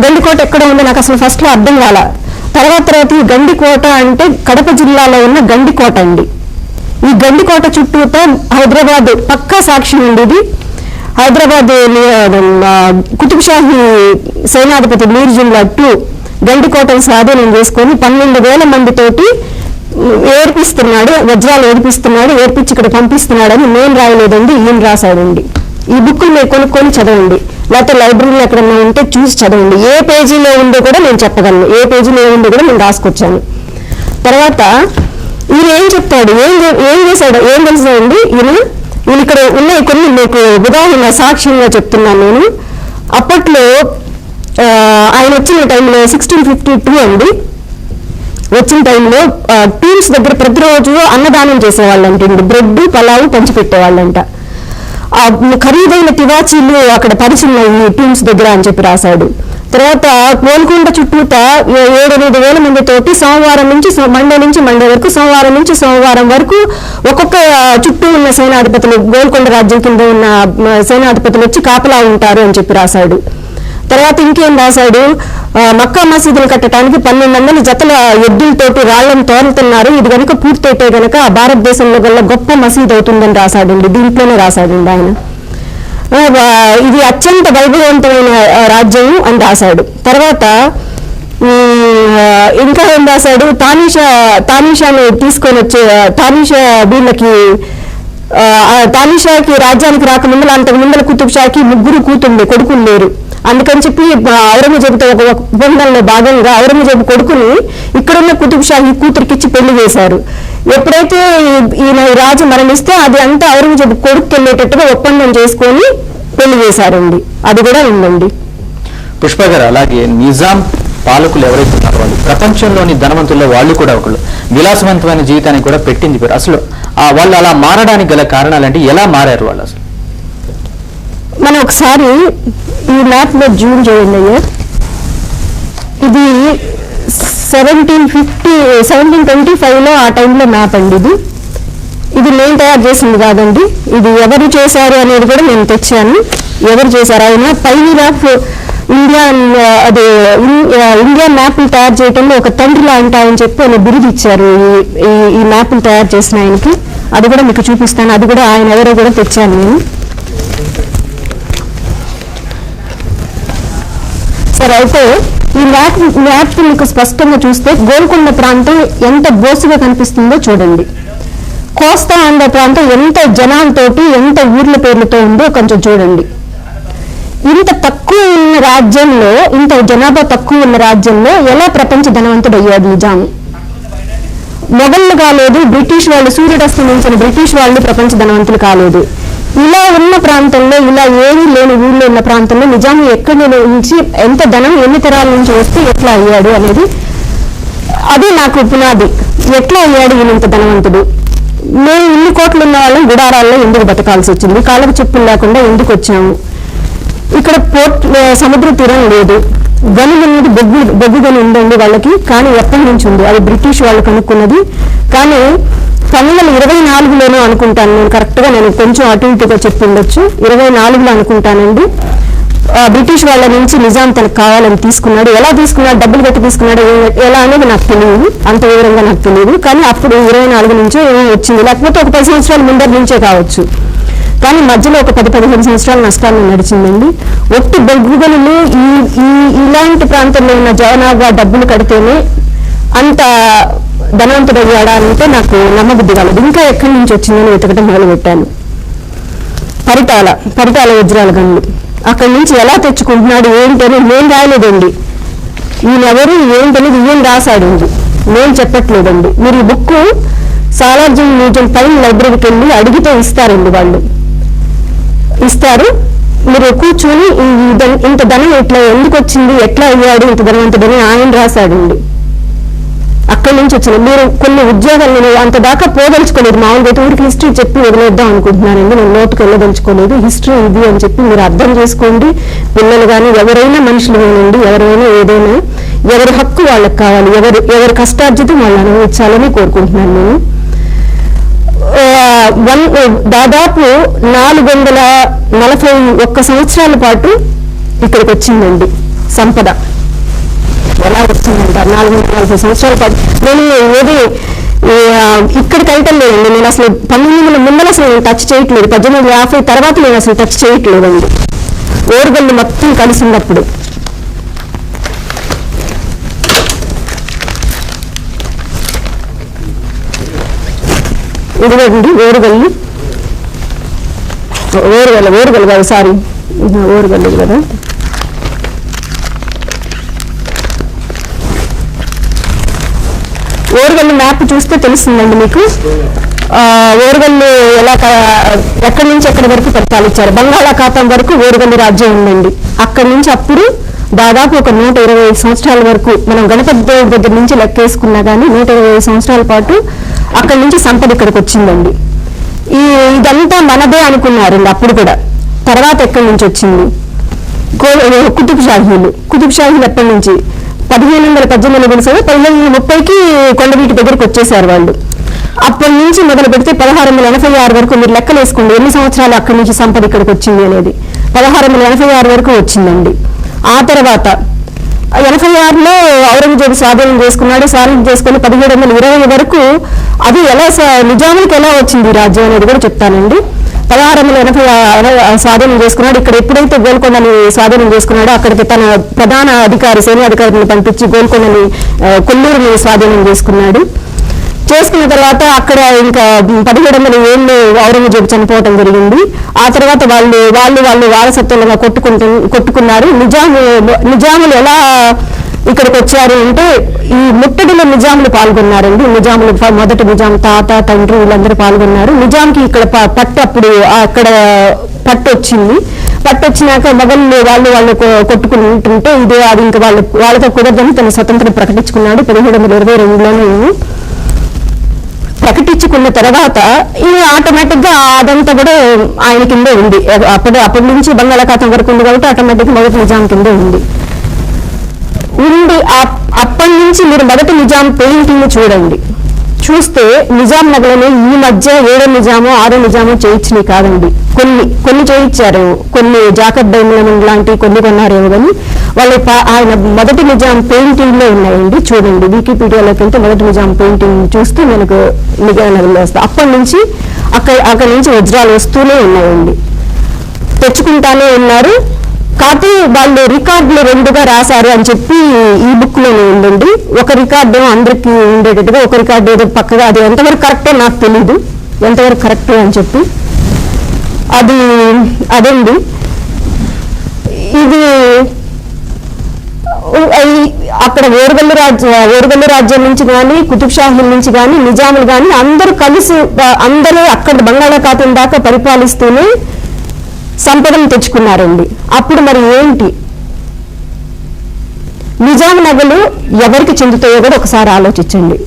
S2: గండికోట ఎక్కడ ఉందో నాకు అసలు ఫస్ట్ లో అర్థం కాల. తర్వాత ఈ గండికోట అంటే కడప జిల్లాలో ఉన్న గండికోట అండి. ఈ గండికోట చుట్టూతో హైదరాబాద్ పక్కా సాక్షి ఉండేది. హైదరాబాద్ కుతుబ్షాహీ సైనాధిపతి మీర్ జుమ్లా II గండికోటను స్వాధీనం చేసుకొని 12,000 మందితోటి ఏర్పిస్తున్నాడు, వజ్రాలు ఏర్పించి ఇక్కడ పంపిస్తున్నాడని నేను రాయలేదండి, ఈయన రాశాడండి. ఈ బుక్కులు మీరు కొనుక్కొని చదవండి, లేకపోతే లైబ్రరీలో ఎక్కడన్నా ఉంటే చూసి చదవండి. ఏ పేజీలో ఉందో కూడా నేను చెప్పగలను, ఏ పేజీలో ఉందో కూడా నేను రాసుకొచ్చాను. తర్వాత ఈయన ఏం చెప్తాడు, ఏం చేశాడు, ఏం తెలుసాడండి ఈయన ఇక్కడ ఉన్నాయి కొన్ని మీకు ఉదాహరణ సాక్ష్యంగా చెప్తున్నాను నేను. అప్పట్లో ఆయన వచ్చిన టైంలో 1652 అండి. వచ్చిన టైంలో టీమ్స్ దగ్గర ప్రతిరోజు అన్నదానం చేసేవాళ్ళంట, బ్రెడ్ పలావు పంచిపెట్టేవాళ్ళంట. ఖరీదైన తివాచీలు అక్కడ పరిచున్నాయి టీమ్స్ దగ్గర అని చెప్పి రాశాడు. తర్వాత గోల్కొండ చుట్టూత 7-8 మందితోటి మండే నుంచి సోమవారం నుంచి సోమవారం వరకు ఒక్కొక్క చుట్టూ ఉన్న సేనాధిపతులు, గోల్కొండ రాజ్యం కింద ఉన్న సేనాధిపతులు వచ్చి కాపలా ఉంటారు అని చెప్పి రాశాడు. తర్వాత ఇంకేం రాశాడు, మక్కా మసీదులు కట్టడానికి 1200 జతల ఎద్దులతోటి రాళ్లను తోలుతున్నారు, ఇది కనుక పూర్తయితే గనక భారతదేశంలో గల గొప్ప మసీదు అవుతుందని రాశాడండి. దీంట్లోనే రాశాడండి ఆయన. ఇది అత్యంత వైభవవంతమైన రాజ్యం అని రాశాడు. తర్వాత ఇంకా ఏం రాశాడు, తానీషాను తీసుకొని వచ్చే తానీషాకి రాజ్యానికి రాకముందు అంతకు ముందర కుతుబ్ షాకి 3 కొడుకులు లేరు. అందుకని చెప్పి ఔరంగజేబుతో ఒక ఒప్పందంలో భాగంగా ఔరంగజేబు కొడుకుని ఇక్కడున్న కుతుబ్ షాహీ కూతురికిచ్చి పెళ్లి చేశారు. ఎప్పుడైతే ఈయన రాజు మరణిస్తే అది అంతా ఔరంగజేబు కొడుకు వెళ్ళేటట్టుగా ఒప్పందం చేసుకొని పెళ్లి చేశారండి. అది కూడా ఉందండి.
S1: పుష్ప గారు, అలాగే నిజాం పాలకులు ఎవరైతే ఉన్నారో వాళ్ళు ప్రపంచంలోని ధనవంతుల్లో వాళ్ళు కూడా ఒకళ్ళు, విలాసవంతమైన జీవితాన్ని కూడా పెట్టింది పేరు. అసలు వాళ్ళు అలా మారడానికి గల కారణాలు అంటే ఎలా మారారు వాళ్ళు అసలు?
S2: మనం ఒకసారి ఈ మ్యాప్ లో జూమ్ చేయండి అయ్యా. ఇది 1725లో ఆ టైంలో మ్యాప్ అండి. ఇది నేను తయారు చేసింది కాదండి, ఇది ఎవరు చేశారు అనేది కూడా నేను తెచ్చాను. ఎవరు చేశారు, ఆయన పైనీర్ ఆఫ్ ఇండియన్ మ్యాప్లు తయారు చేయడంలో ఒక తండ్రిలా ఉంటాయని చెప్పి ఆయన బిరుదు ఇచ్చారు ఈ మ్యాప్లు తయారు చేసిన ఆయనకి. అది కూడా మీకు చూపిస్తాను, అది కూడా ఆయన ఎవరో కూడా తెచ్చాను నేను. సరే, అయితే ఈ మ్యాప్ మీకు స్పష్టంగా చూస్తే గోల్కొండ ప్రాంతం ఎంత బోసుగా కనిపిస్తుందో చూడండి. కోస్తా ఆంధ్ర ప్రాంతం ఎంత జనాలతోటి, ఎంత ఊర్ల పేర్లతో ఉందో కొంచెం చూడండి. ఇంత తక్కువ ఉన్న రాజ్యంలో, ఇంత జనాభా తక్కువ ఉన్న రాజ్యంలో ఎలా ప్రపంచ ధనవంతుడు అయ్యాడు నిజాం? మొఘళ్ళు కాలేదు, బ్రిటిష్ వాళ్ళు, సూర్యుడస్తమించిన బ్రిటిష్ వాళ్ళు ప్రపంచ ధనవంతులు కాలేదు. ఇలా ఉన్న ప్రాంతంలో, ఇలా ఏమీ లేని ఊళ్ళో ఉన్న ప్రాంతంలో నిజాం ఎక్కడి నుంచి ఎంత ధనం, ఎన్ని తరాల నుంచి వస్తే ఎట్లా అయ్యాడు అనేది, అది నాకు పునాది. ఎట్లా అయ్యాడు ఈయన ఇంత ధనవంతుడు? మేము ఇన్ని కోట్లు ఉన్న వాళ్ళం గుడారాల్లో ఎందుకు బతకాల్సి వచ్చింది? కాళ్ళకు చెప్పులు లేకుండా ఎందుకు వచ్చాము? ఇక్కడ సముద్ర తీరం లేదు, గనులు అనేది బొగ్గు గని ఉందండి వాళ్ళకి, కానీ ఎప్పటి నుంచి ఉంది? అది బ్రిటిష్ వాళ్ళు కనుక్కున్నది. కానీ 1924లోనూ అనుకుంటాను నేను, కరెక్ట్గా నేను కొంచెం అటు ఇటుగా చెప్పి ఉండొచ్చు, 24లో అనుకుంటానండి, బ్రిటిష్ వాళ్ళ నుంచి నిజాం తనకు కావాలని తీసుకున్నాడు. ఎలా తీసుకున్నాడు, డబ్బులు కట్టి తీసుకున్నాడు, ఎలా అనేది నాకు తెలియదు, అంత వివరంగా నాకు తెలియదు. కానీ అప్పుడు 24 నుంచో ఏమో వచ్చింది, లేకపోతే ఒక 10 సంవత్సరాల ముందర నుంచే కావచ్చు. కానీ మధ్యలో ఒక 10-15 సంవత్సరాల నష్టాలు నడిచిందండి. ఒట్టి బొగ్గుగనులు ఇలాంటి ప్రాంతంలో ఉన్న జనాభా డబ్బులు కడితేనే అంత ధనవంతుడు అయ్యాడా అంటే నాకు నమ్మబుద్ధి కాలేదు. ఇంకా ఎక్కడి నుంచి వచ్చిందని వెతకడం మొదలుపెట్టాను. పరిటాల వజ్రాల గనులు అక్కడి నుంచి ఎలా తెచ్చుకుంటున్నాడు ఏంటని నేను రాయలేదండి. ఈయనెవరు ఏంటనేది ఈయన రాశాడండి, నేను చెప్పట్లేదండి. మీరు ఈ బుక్ సాలార్జంగ్ మ్యూజియం పైన లైబ్రరీకి వెళ్ళి అడిగితే ఇస్తారండి, వాళ్ళు ఇస్తారు. మీరు కూర్చొని ఇంత ధనం ఎట్లా, ఎందుకు వచ్చింది, ఎట్లా అయ్యాడు ఇంత ధనవంతుడని ఆయన రాశాడండి. అక్కడి నుంచి వచ్చింది. మీరు కొన్ని ఉద్యోగాలు నేను అంత దాకా పోదలుచుకోలేదు, మామూలుగా ఊరికి హిస్టరీ చెప్పి వదిలేద్దాం అనుకుంటున్నానండి, నేను లోతుకు వెళ్ళదలుచుకోలేదు. హిస్టరీ ఇది అని చెప్పి మీరు అర్థం చేసుకోండి. పిల్లలు కానీ ఎవరైనా మనుషులు కానివ్వండి, ఎవరైనా ఏదైనా ఎవరి హక్కు వాళ్ళకి కావాలి, ఎవరి కష్టార్జితం వాళ్ళు అనుభవించాలని కోరుకుంటున్నాను నేను. దాదాపు 441 సంవత్సరాల పాటు ఇక్కడికి వచ్చిందండి సంపద. ఎలా వచ్చిందంట 440 సంవత్సరాల పాటు. నేను ఏది ఇక్కడికి వెళ్ళటం లేదండి, నేను అసలు 1900 ముందర అసలు నేను టచ్ చేయట్లేదు, 1850 తర్వాత నేను అసలు టచ్ చేయట్లేదండి. ఓరుగల్లు మొత్తం కలిసి ఉన్నప్పుడు. ఇదిగోండి ఓరుగల్లు, ఓరుగల్లు కాదు, సారీ ఓరుగల్లు కదా. ఓరుగల్లు మ్యాప్ చూస్తే తెలుస్తుందండి మీకు. ఓరుగల్లు ఎక్కడి నుంచి ఎక్కడి వరకు పరిపాలించారు. బంగాళాఖాతం వరకు ఓరుగల్లు రాజ్యం ఉందండి. అక్కడి నుంచి అప్పుడు దాదాపు ఒక 125 సంవత్సరాల వరకు మనం గణపతి దేవుడి దగ్గర నుంచి లెక్కేసుకున్నా కానీ 125 సంవత్సరాల పాటు అక్కడి నుంచి సంపద ఇక్కడికి వచ్చిందండి. ఇదంతా మనదే అనుకున్నారండి అప్పుడు కూడా. తర్వాత ఎక్కడి నుంచి వచ్చింది? కుతుబ్షాహీలు ఎప్పటి నుంచి? 1518 1530కి కొండవీటి దగ్గరికి వచ్చేసారు వాళ్ళు. అప్పటి నుంచి మొదలు పెడితే 1686 వరకు మీరు లెక్కలు వేసుకోండి ఎన్ని సంవత్సరాలు అక్కడి నుంచి సంపద ఇక్కడికి వచ్చింది అనేది. 1686 వరకు వచ్చిందండి. ఆ తర్వాత 86లో ఔరంగజేబు స్వాధీనం చేసుకున్నాడు. స్వాధీనం చేసుకుని 1720 వరకు అది ఎలా నిజాములకు ఎలా వచ్చింది రాజ్యం అనేది కూడా చెప్తానండి. 1680 స్వాధీనం చేసుకున్నాడు. ఇక్కడ ఎప్పుడైతే గోల్కొండని స్వాధీనం చేసుకున్నాడో అక్కడికి తన ప్రధాన అధికారి సైన్యాధికారులను పంపించి గోల్కొండని కొల్లూరుని స్వాధీనం చేసుకున్నాడు. చేసుకున్న తర్వాత అక్కడ ఇంకా 1707 ఔరంగజేబు చనిపోవటం జరిగింది. ఆ తర్వాత వాళ్ళు వారసత్వంగా కొట్టుకున్నారు. నిజాములు ఎలా ఇక్కడికి వచ్చారు అంటే ఈ ముట్టడిలో నిజాములు పాల్గొన్నారండి. నిజాములు మొదటి నిజాం తాత తండ్రి వీళ్ళందరూ పాల్గొన్నారు. నిజాంకి ఇక్కడ పట్టు అప్పుడు అక్కడ పట్టు వచ్చింది. పట్టు వచ్చినాక మొగళ్ళు వాళ్ళు కొట్టుకుంటుంటే ఇదే అది ఇంకా వాళ్ళతో కుదరదని తన స్వతంత్రం ప్రకటించుకున్నాడు. 1722లోనే ప్రకటించుకున్న తర్వాత ఇది ఆటోమేటిక్ గా అదంతా కూడా ఆయన కిందే ఉంది. అప్పటి నుంచి బంగాళాఖాతం వరకు ఉంది కాబట్టి ఆటోమేటిక్ మొదటి నిజాం కిందే ఉంది. అప్పటి నుంచి మీరు మొదటి నిజాం పెయింటింగ్ చూడండి. చూస్తే నిజాం నగలను ఈ మధ్య 7వ నిజామో 6వ నిజామో చేయించినవి కాదండి. కొన్ని చేయించారు, కొన్ని జాకబ్ డైమండ్ లాంటివి కొన్ని కొన్నారేమో కానీ వాళ్ళు ఆయన మొదటి నిజాం పెయింటింగ్ లో ఉన్నాయండి. చూడండి వికీపీడియాలోకి వెళ్తే మొదటి నిజాం పెయింటింగ్ చూస్తే మనకు నిజాం నగలు వస్తాయి. అప్పటి నుంచి అక్కడి నుంచి వజ్రాలు వస్తూనే ఉన్నాయండి, తెచ్చుకుంటానే ఉన్నారు. కాకపోతే వాళ్ళు రికార్డులు 2గా రాశారు అని చెప్పి ఈ బుక్ లోనే ఉందండి. ఒక రికార్డు అందరికి ఉండేటట్టుగా, ఒక రికార్డు ఏదో పక్కగా, అది ఎంతవరకు కరెక్టో నాకు తెలీదు, ఎంతవరకు కరెక్ట్ అని చెప్పి అదండి. ఇది అక్కడ ఓరుగల్లు రాజ్యం నుంచి కానీ కుతుబ్షాహీల నుంచి కానీ నిజాములు కానీ అందరూ కలిసి అందరూ అక్కడ బంగాళాఖాతం దాకా పరిపాలిస్తూనే సంపదను తెచ్చుకున్నారండి. అప్పుడు మరి ఏంటి నిజాం నగలు ఎవరికి చెందుతాయో కూడా ఒకసారి ఆలోచించండి.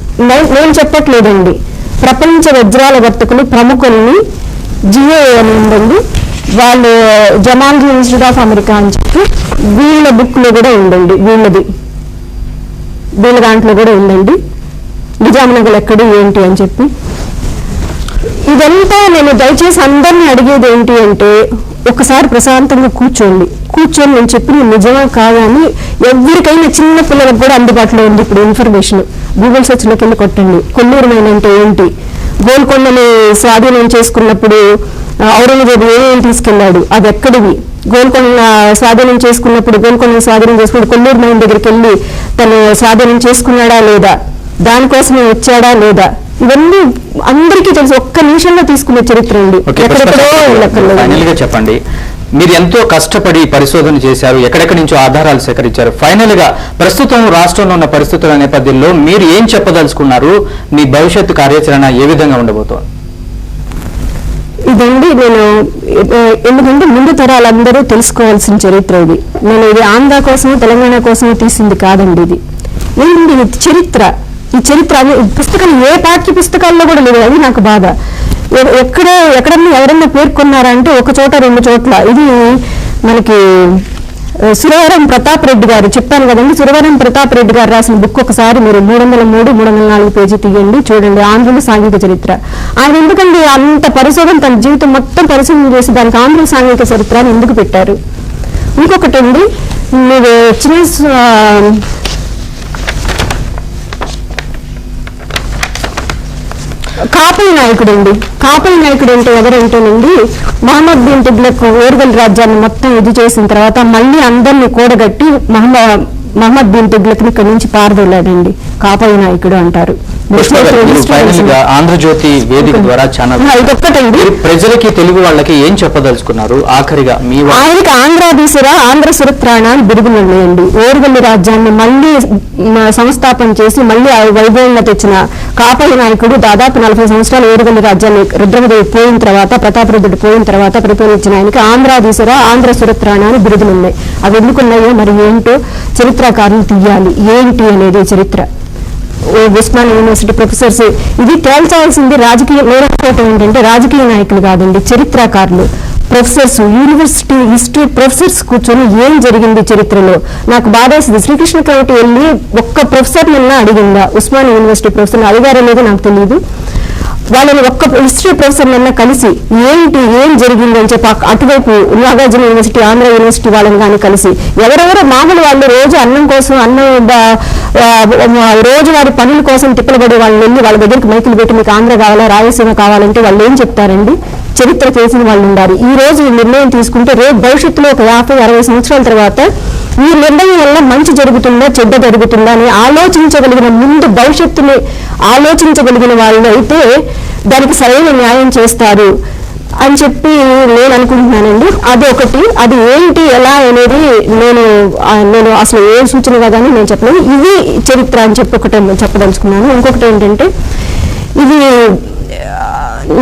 S2: నేను చెప్పట్లేదండి, ప్రపంచ వజ్రాల వర్తకులు ప్రముఖుల్ని జిఏ అని ఉందండి, వాళ్ళు జమాల్ ఇన్స్టిట్యూట్ ఆఫ్ అమెరికా అని చెప్పి వీళ్ళ బుక్ లో కూడా ఉందండి, వీళ్ళ దాంట్లో కూడా ఉందండి నిజాం నగలు ఎక్కడి ఏంటి అని చెప్పి. ఇదంతా నేను దయచేసి అందరినీ అడిగేది ఏంటి అంటే ఒకసారి ప్రశాంతంగా కూర్చొని నేను చెప్పిన నిజమా కాదా అని ఎవరికైనా చిన్న పిల్లలకు కూడా అందుబాటులో ఉంది ఇప్పుడు ఇన్ఫర్మేషన్. గూగుల్ సెర్చ్ లోకి వెళ్ళి కొట్టండి కొల్లూరు మైన్ అంటే ఏంటి, గోల్కొండని స్వాధీనం చేసుకున్నప్పుడు ఔరంగజేబు ఏమేమి తీసుకెళ్లాడు, అది ఎక్కడివి, గోల్కొండ స్వాధీనం చేసుకున్నప్పుడు కొల్లూరు మైన్ దగ్గరికి వెళ్ళి తను స్వాధీనం చేసుకున్నాడా లేదా, దానికోసమే వచ్చాడా లేదా, ఇవన్నీ అందరికీ తెలుసు. ఒక్క నిమిషంలో తీసుకునే చరిత్ర అండి.
S1: చెప్పండి, మీరు ఎంతో కష్టపడి పరిశోధన చేశారు, ఎక్కడెక్కడి నుంచో ఆధారాలు సేకరించారు. ఫైనల్ గా ప్రస్తుతం రాష్ట్రంలో ఉన్న పరిస్థితుల నేపథ్యంలో మీరు ఏం చెప్పదలుచుకున్నారు? మీ భవిష్యత్తు కార్యాచరణ ఏ విధంగా ఉండబోతోంది?
S2: ఇదండి నేను ఎందుకంటే ముందు తరాలందరూ తెలుసుకోవాల్సిన చరిత్ర ఇది. నేను ఇది ఆంధ్ర కోసం తెలంగాణ కోసం తీసింది కాదండి. ఇది ఏంటి చరిత్ర. ఈ చరిత్ర పుస్తకం ఏ పాఠ్య పుస్తకాల్లో కూడా లేదు. అది నాకు బాధ. ఎక్కడన్నా ఎవరన్నా పేర్కొన్నారా అంటే ఒక చోట 2 చోట్ల. ఇది మనకి సురవరం ప్రతాప్ రెడ్డి గారు, చెప్పాను కదండి, సురవరం ప్రతాప్ రెడ్డి గారు రాసిన బుక్ ఒకసారి మీరు 303, 304 పేజీ తీయండి, చూడండి, ఆంధ్రుల సాంఘిక చరిత్ర. ఆయన ఎందుకండి అంత పరిశోధన, తన జీవితం మొత్తం పరిశోధన చేసి దానికి ఆంధ్రుల సాంఘిక చరిత్ర అని ఎందుకు పెట్టారు? ఇంకొకటి అండి, మీరు కాపలి నాయకుడు అండి. కాపలి నాయకుడు అంటే ఎవరంటేనండి, మహమ్మద్ బిన్ తుగ్లక్ ఓర్గల్ రాజ్యాన్ని మొత్తం ఇది చేసిన తర్వాత మళ్ళీ అందరినీ కూడగట్టి మహమ్మద్ బిన్ తుగ్లక్ ని ఇక్కడి నుంచి పారదోలాడండి. కాపలి నాయకుడు అంటారు.
S1: ఆంధ్రజ్యోతి వేదిక ద్వారా ఛానల్
S2: ఇదొక్కటండి.
S1: ప్రజలకి, తెలుగు వాళ్ళకి ఏం చెప్పదలుచుకున్నారు ఆఖరిగా?
S2: ఆయనకి ఆంధ్ర సురత్రాణ అని బిరుగులు ఉన్నాయండి. ఓరుగల్లు రాజ్యాన్ని మళ్ళీ సంస్థాపన చేసి మళ్ళీ వైభవంగా తెచ్చిన కాపలి నాయకుడు. దాదాపు 40 సంవత్సరాలు ఓరుగల్లు రాజ్యాన్ని రుద్రమదేవి పోయిన తర్వాత, ప్రతాపరుద్రుడు పోయిన తర్వాత పరిపాలించిన ఆయనకి ఆంధ్ర సురత్రాణ అని బిరుగులు ఉన్నాయి. అవి ఎందుకున్నాయో మరి ఏంటో చరిత్రకారులు తీయాలి, ఏంటి అనేది చరిత్ర. ఉస్మానియా యూనివర్సిటీ ప్రొఫెసర్స్ ఇది తేల్చాల్సింది. రాజకీయ నేరకోవటం ఏంటంటే రాజకీయ నాయకులు కాదండి, చరిత్రకారులు, ప్రొఫెసర్స్, యూనివర్సిటీ హిస్టరీ ప్రొఫెసర్స్ కూర్చొని ఏం జరిగింది చరిత్రలో. నాకు బాధేసింది, శ్రీకృష్ణ కమిటీ వెళ్ళి ఒక్క ప్రొఫెసర్ నిన్న అడిగిందా, ఉస్మానియా యూనివర్సిటీ ప్రొఫెసర్ అడిగారో లేదో నాకు తెలియదు. వాళ్ళని ఒక్క హిస్టరీ ప్రొఫెసర్ నిన్న కలిసి ఏం జరిగింది అని చెప్పి అటువైపు నాగార్జున యూనివర్సిటీ, ఆంధ్ర యూనివర్సిటీ వాళ్ళని కానీ కలిసి, ఎవరెవరో మామూలు వాళ్ళు రోజు అన్నం కోసం, రోజువారి పనుల కోసం తిప్పలబడి వాళ్ళు వెళ్ళి వాళ్ళ దగ్గరికి మైకులు పెట్టి మీకు ఆంధ్ర కావాలా, రాయలసీమ కావాలంటే వాళ్ళు ఏం చెప్తారండి? చరిత్ర చేసిన వాళ్ళు ఉండాలి. ఈ రోజు ఈ నిర్ణయం తీసుకుంటే రేపు భవిష్యత్తులో ఒక 50-60 సంవత్సరాల తర్వాత ఈ నిర్ణయం వల్ల మంచి జరుగుతుందా, చెడ్డ జరుగుతుందా అని ఆలోచించగలిగిన, ముందు భవిష్యత్తుని ఆలోచించగలిగిన వాళ్ళు అయితే దానికి సరైన న్యాయం చేస్తారు అని చెప్పి నేను అనుకుంటున్నానండి. అది ఒకటి. అది ఏంటి, ఎలా అనేది నేను అసలు ఏ సూచనగా కానీ నేను చెప్పలేదు. ఇది చరిత్ర అని చెప్పి ఒకటి చెప్పదలుచుకున్నాను. ఇంకొకటి ఏంటంటే, ఇది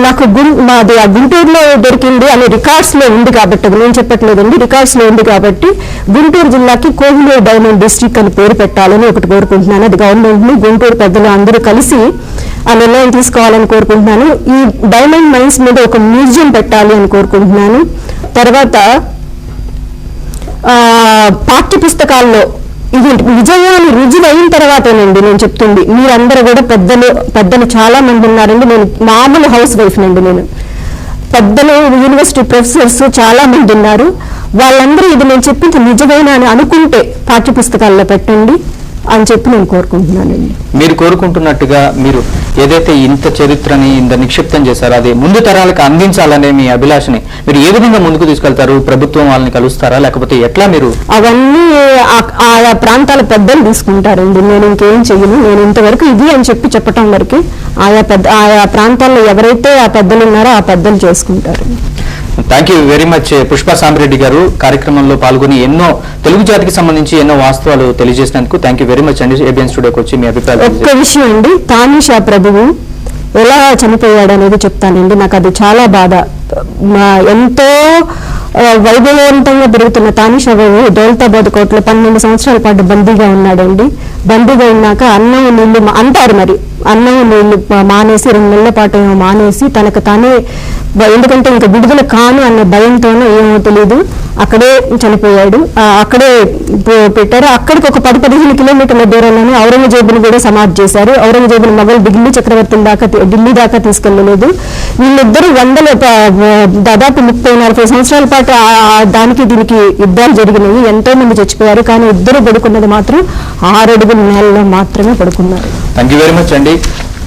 S2: నాకు మాది ఆ గుంటూరులో దొరికింది అని రికార్డ్స్ లో ఉంది కాబట్టి, నేను చెప్పట్లేదండి, రికార్డ్స్ లో ఉంది కాబట్టి గుంటూరు జిల్లాకి కోహినూర్ డైమండ్ డిస్ట్రిక్ట్ అని పేరు పెట్టాలని ఒకటి కోరుకుంటున్నాను. అది గవర్నమెంట్ ని, గుంటూరు పెద్దలు అందరూ కలిసి ఆ నిర్ణయం తీసుకోవాలని కోరుకుంటున్నాను. ఈ డైమండ్ మైన్స్ మీద ఒక మ్యూజియం పెట్టాలి అని కోరుకుంటున్నాను. తర్వాత పాఠ్య పుస్తకాల్లో ఇది విజయాన్ని రుజువైన తర్వాతేనండి నేను చెప్తుంది. మీరందరూ కూడా పెద్దలు చాలా మంది ఉన్నారండి. నేను మామూలు హౌస్ వైఫ్ నండి. నేను పెద్దలు యూనివర్సిటీ ప్రొఫెసర్స్ చాలా మంది ఉన్నారు. వాళ్ళందరూ ఇది నేను చెప్పింది నిజమైన అని అనుకుంటే పాఠ్య పుస్తకాల్లో పెట్టండి అని చెప్పి నేను కోరుకుంటున్నానండి.
S1: మీరు కోరుకుంటున్నట్టుగా మీరు ఏదైతే ఇంత చరిత్రని ఇంత నిక్షిప్తం చేశారో అది ముందు తరాలకు అందించాలనే మీ అభిలాషని మీరు ఏ విధంగా ముందుకు తీసుకెళ్తారు? ప్రభుత్వం వాళ్ళని కలుస్తారా, లేకపోతే ఎట్లా? మీరు
S2: అవన్నీ ఆయా ప్రాంతాల పెద్దలు తీసుకుంటారండి. నేను ఇంకేం చెయ్యను. నేను ఇంతవరకు ఇది అని చెప్పటం వరకు ఆయా ప్రాంతాల్లో ఎవరైతే ఆ పెద్దలు ఉన్నారో ఆ పెద్దలు చేసుకుంటారు.
S1: Thank you very much Pushpa Sambireddy గారు. కార్యక్రమంలో పాల్గొని ఎన్నో తెలుగు జాతికి సంబంధించి ఎన్నో వాస్తవాలు తెలియజేసినందుకు థ్యాంక్ యూ వెరీ మచ్ అండి. ఏబిఎన్ స్టూడియోకి వచ్చి మీ అభిప్రాయం.
S2: ఒక్క విషయం అండి, తానీషా ప్రభువు ఎలా చనిపోయాడు అనేది చెప్తానండి. నాకు అది చాలా బాధ. ఎంతో వైభవవంతంగా పెరుగుతున్న తానీషా బాబు దౌలతాబాద్ కోర్టులో 12 సంవత్సరాల పాటు బందీగా ఉన్నాడండి. బందీగా ఉన్నాక అన్నం నీళ్లు అంటారు, మరి అన్నం నీళ్లు మానేసి 2 నెలల పాటు మానేసి తనకు తానే, ఎందుకంటే ఇంకా విడుదల కాను అనే భయంతోనో ఏమో తెలియదు, అక్కడే చనిపోయాడు. అక్కడే పెట్టారు. అక్కడికి ఒక 10-15 కిలోమీటర్ల దూరంలోనే ఔరంగజేబుని కూడా సమాధి చేశారు. ఔరంగజేబుని మొఘల్ ఢిల్లీ చక్రవర్తుల దాకా, ఢిల్లీ దాకా తీసుకెళ్లలేదు. వీళ్ళిద్దరూ దాదాపు 30-40 సంవత్సరాల పాటు దానికి దీనికి యుద్ధాలు జరిగినాయి. ఎంతో మంది చచ్చిపోయారు. కానీ ఇద్దరు పడుకున్నది మాత్రం 6 అడుగుల నేలలో మాత్రమే పడుకున్నారు.
S1: థ్యాంక్ యూ వెరీ మచ్ అండి.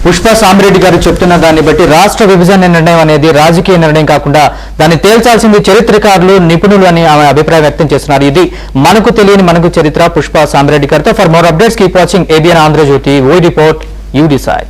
S1: పుష్ప సాంబిరెడ్డి గారు చెప్తున్న దాన్ని బట్టి రాష్ట్ర విభజన నిర్ణయం అనేది రాజకీయ నిర్ణయం కాకుండా దాన్ని తేల్చాల్సింది చరిత్రకారులు, నిపుణులు అని ఆమె అభిప్రాయం వ్యక్తం చేస్తున్నారు. ఇది మనకు తెలియని మనకు చరిత్ర. పుష్ప సాంబిరెడ్డి గారితో. For more updates keep watching ABN Andhrajyothy. We report, you decide.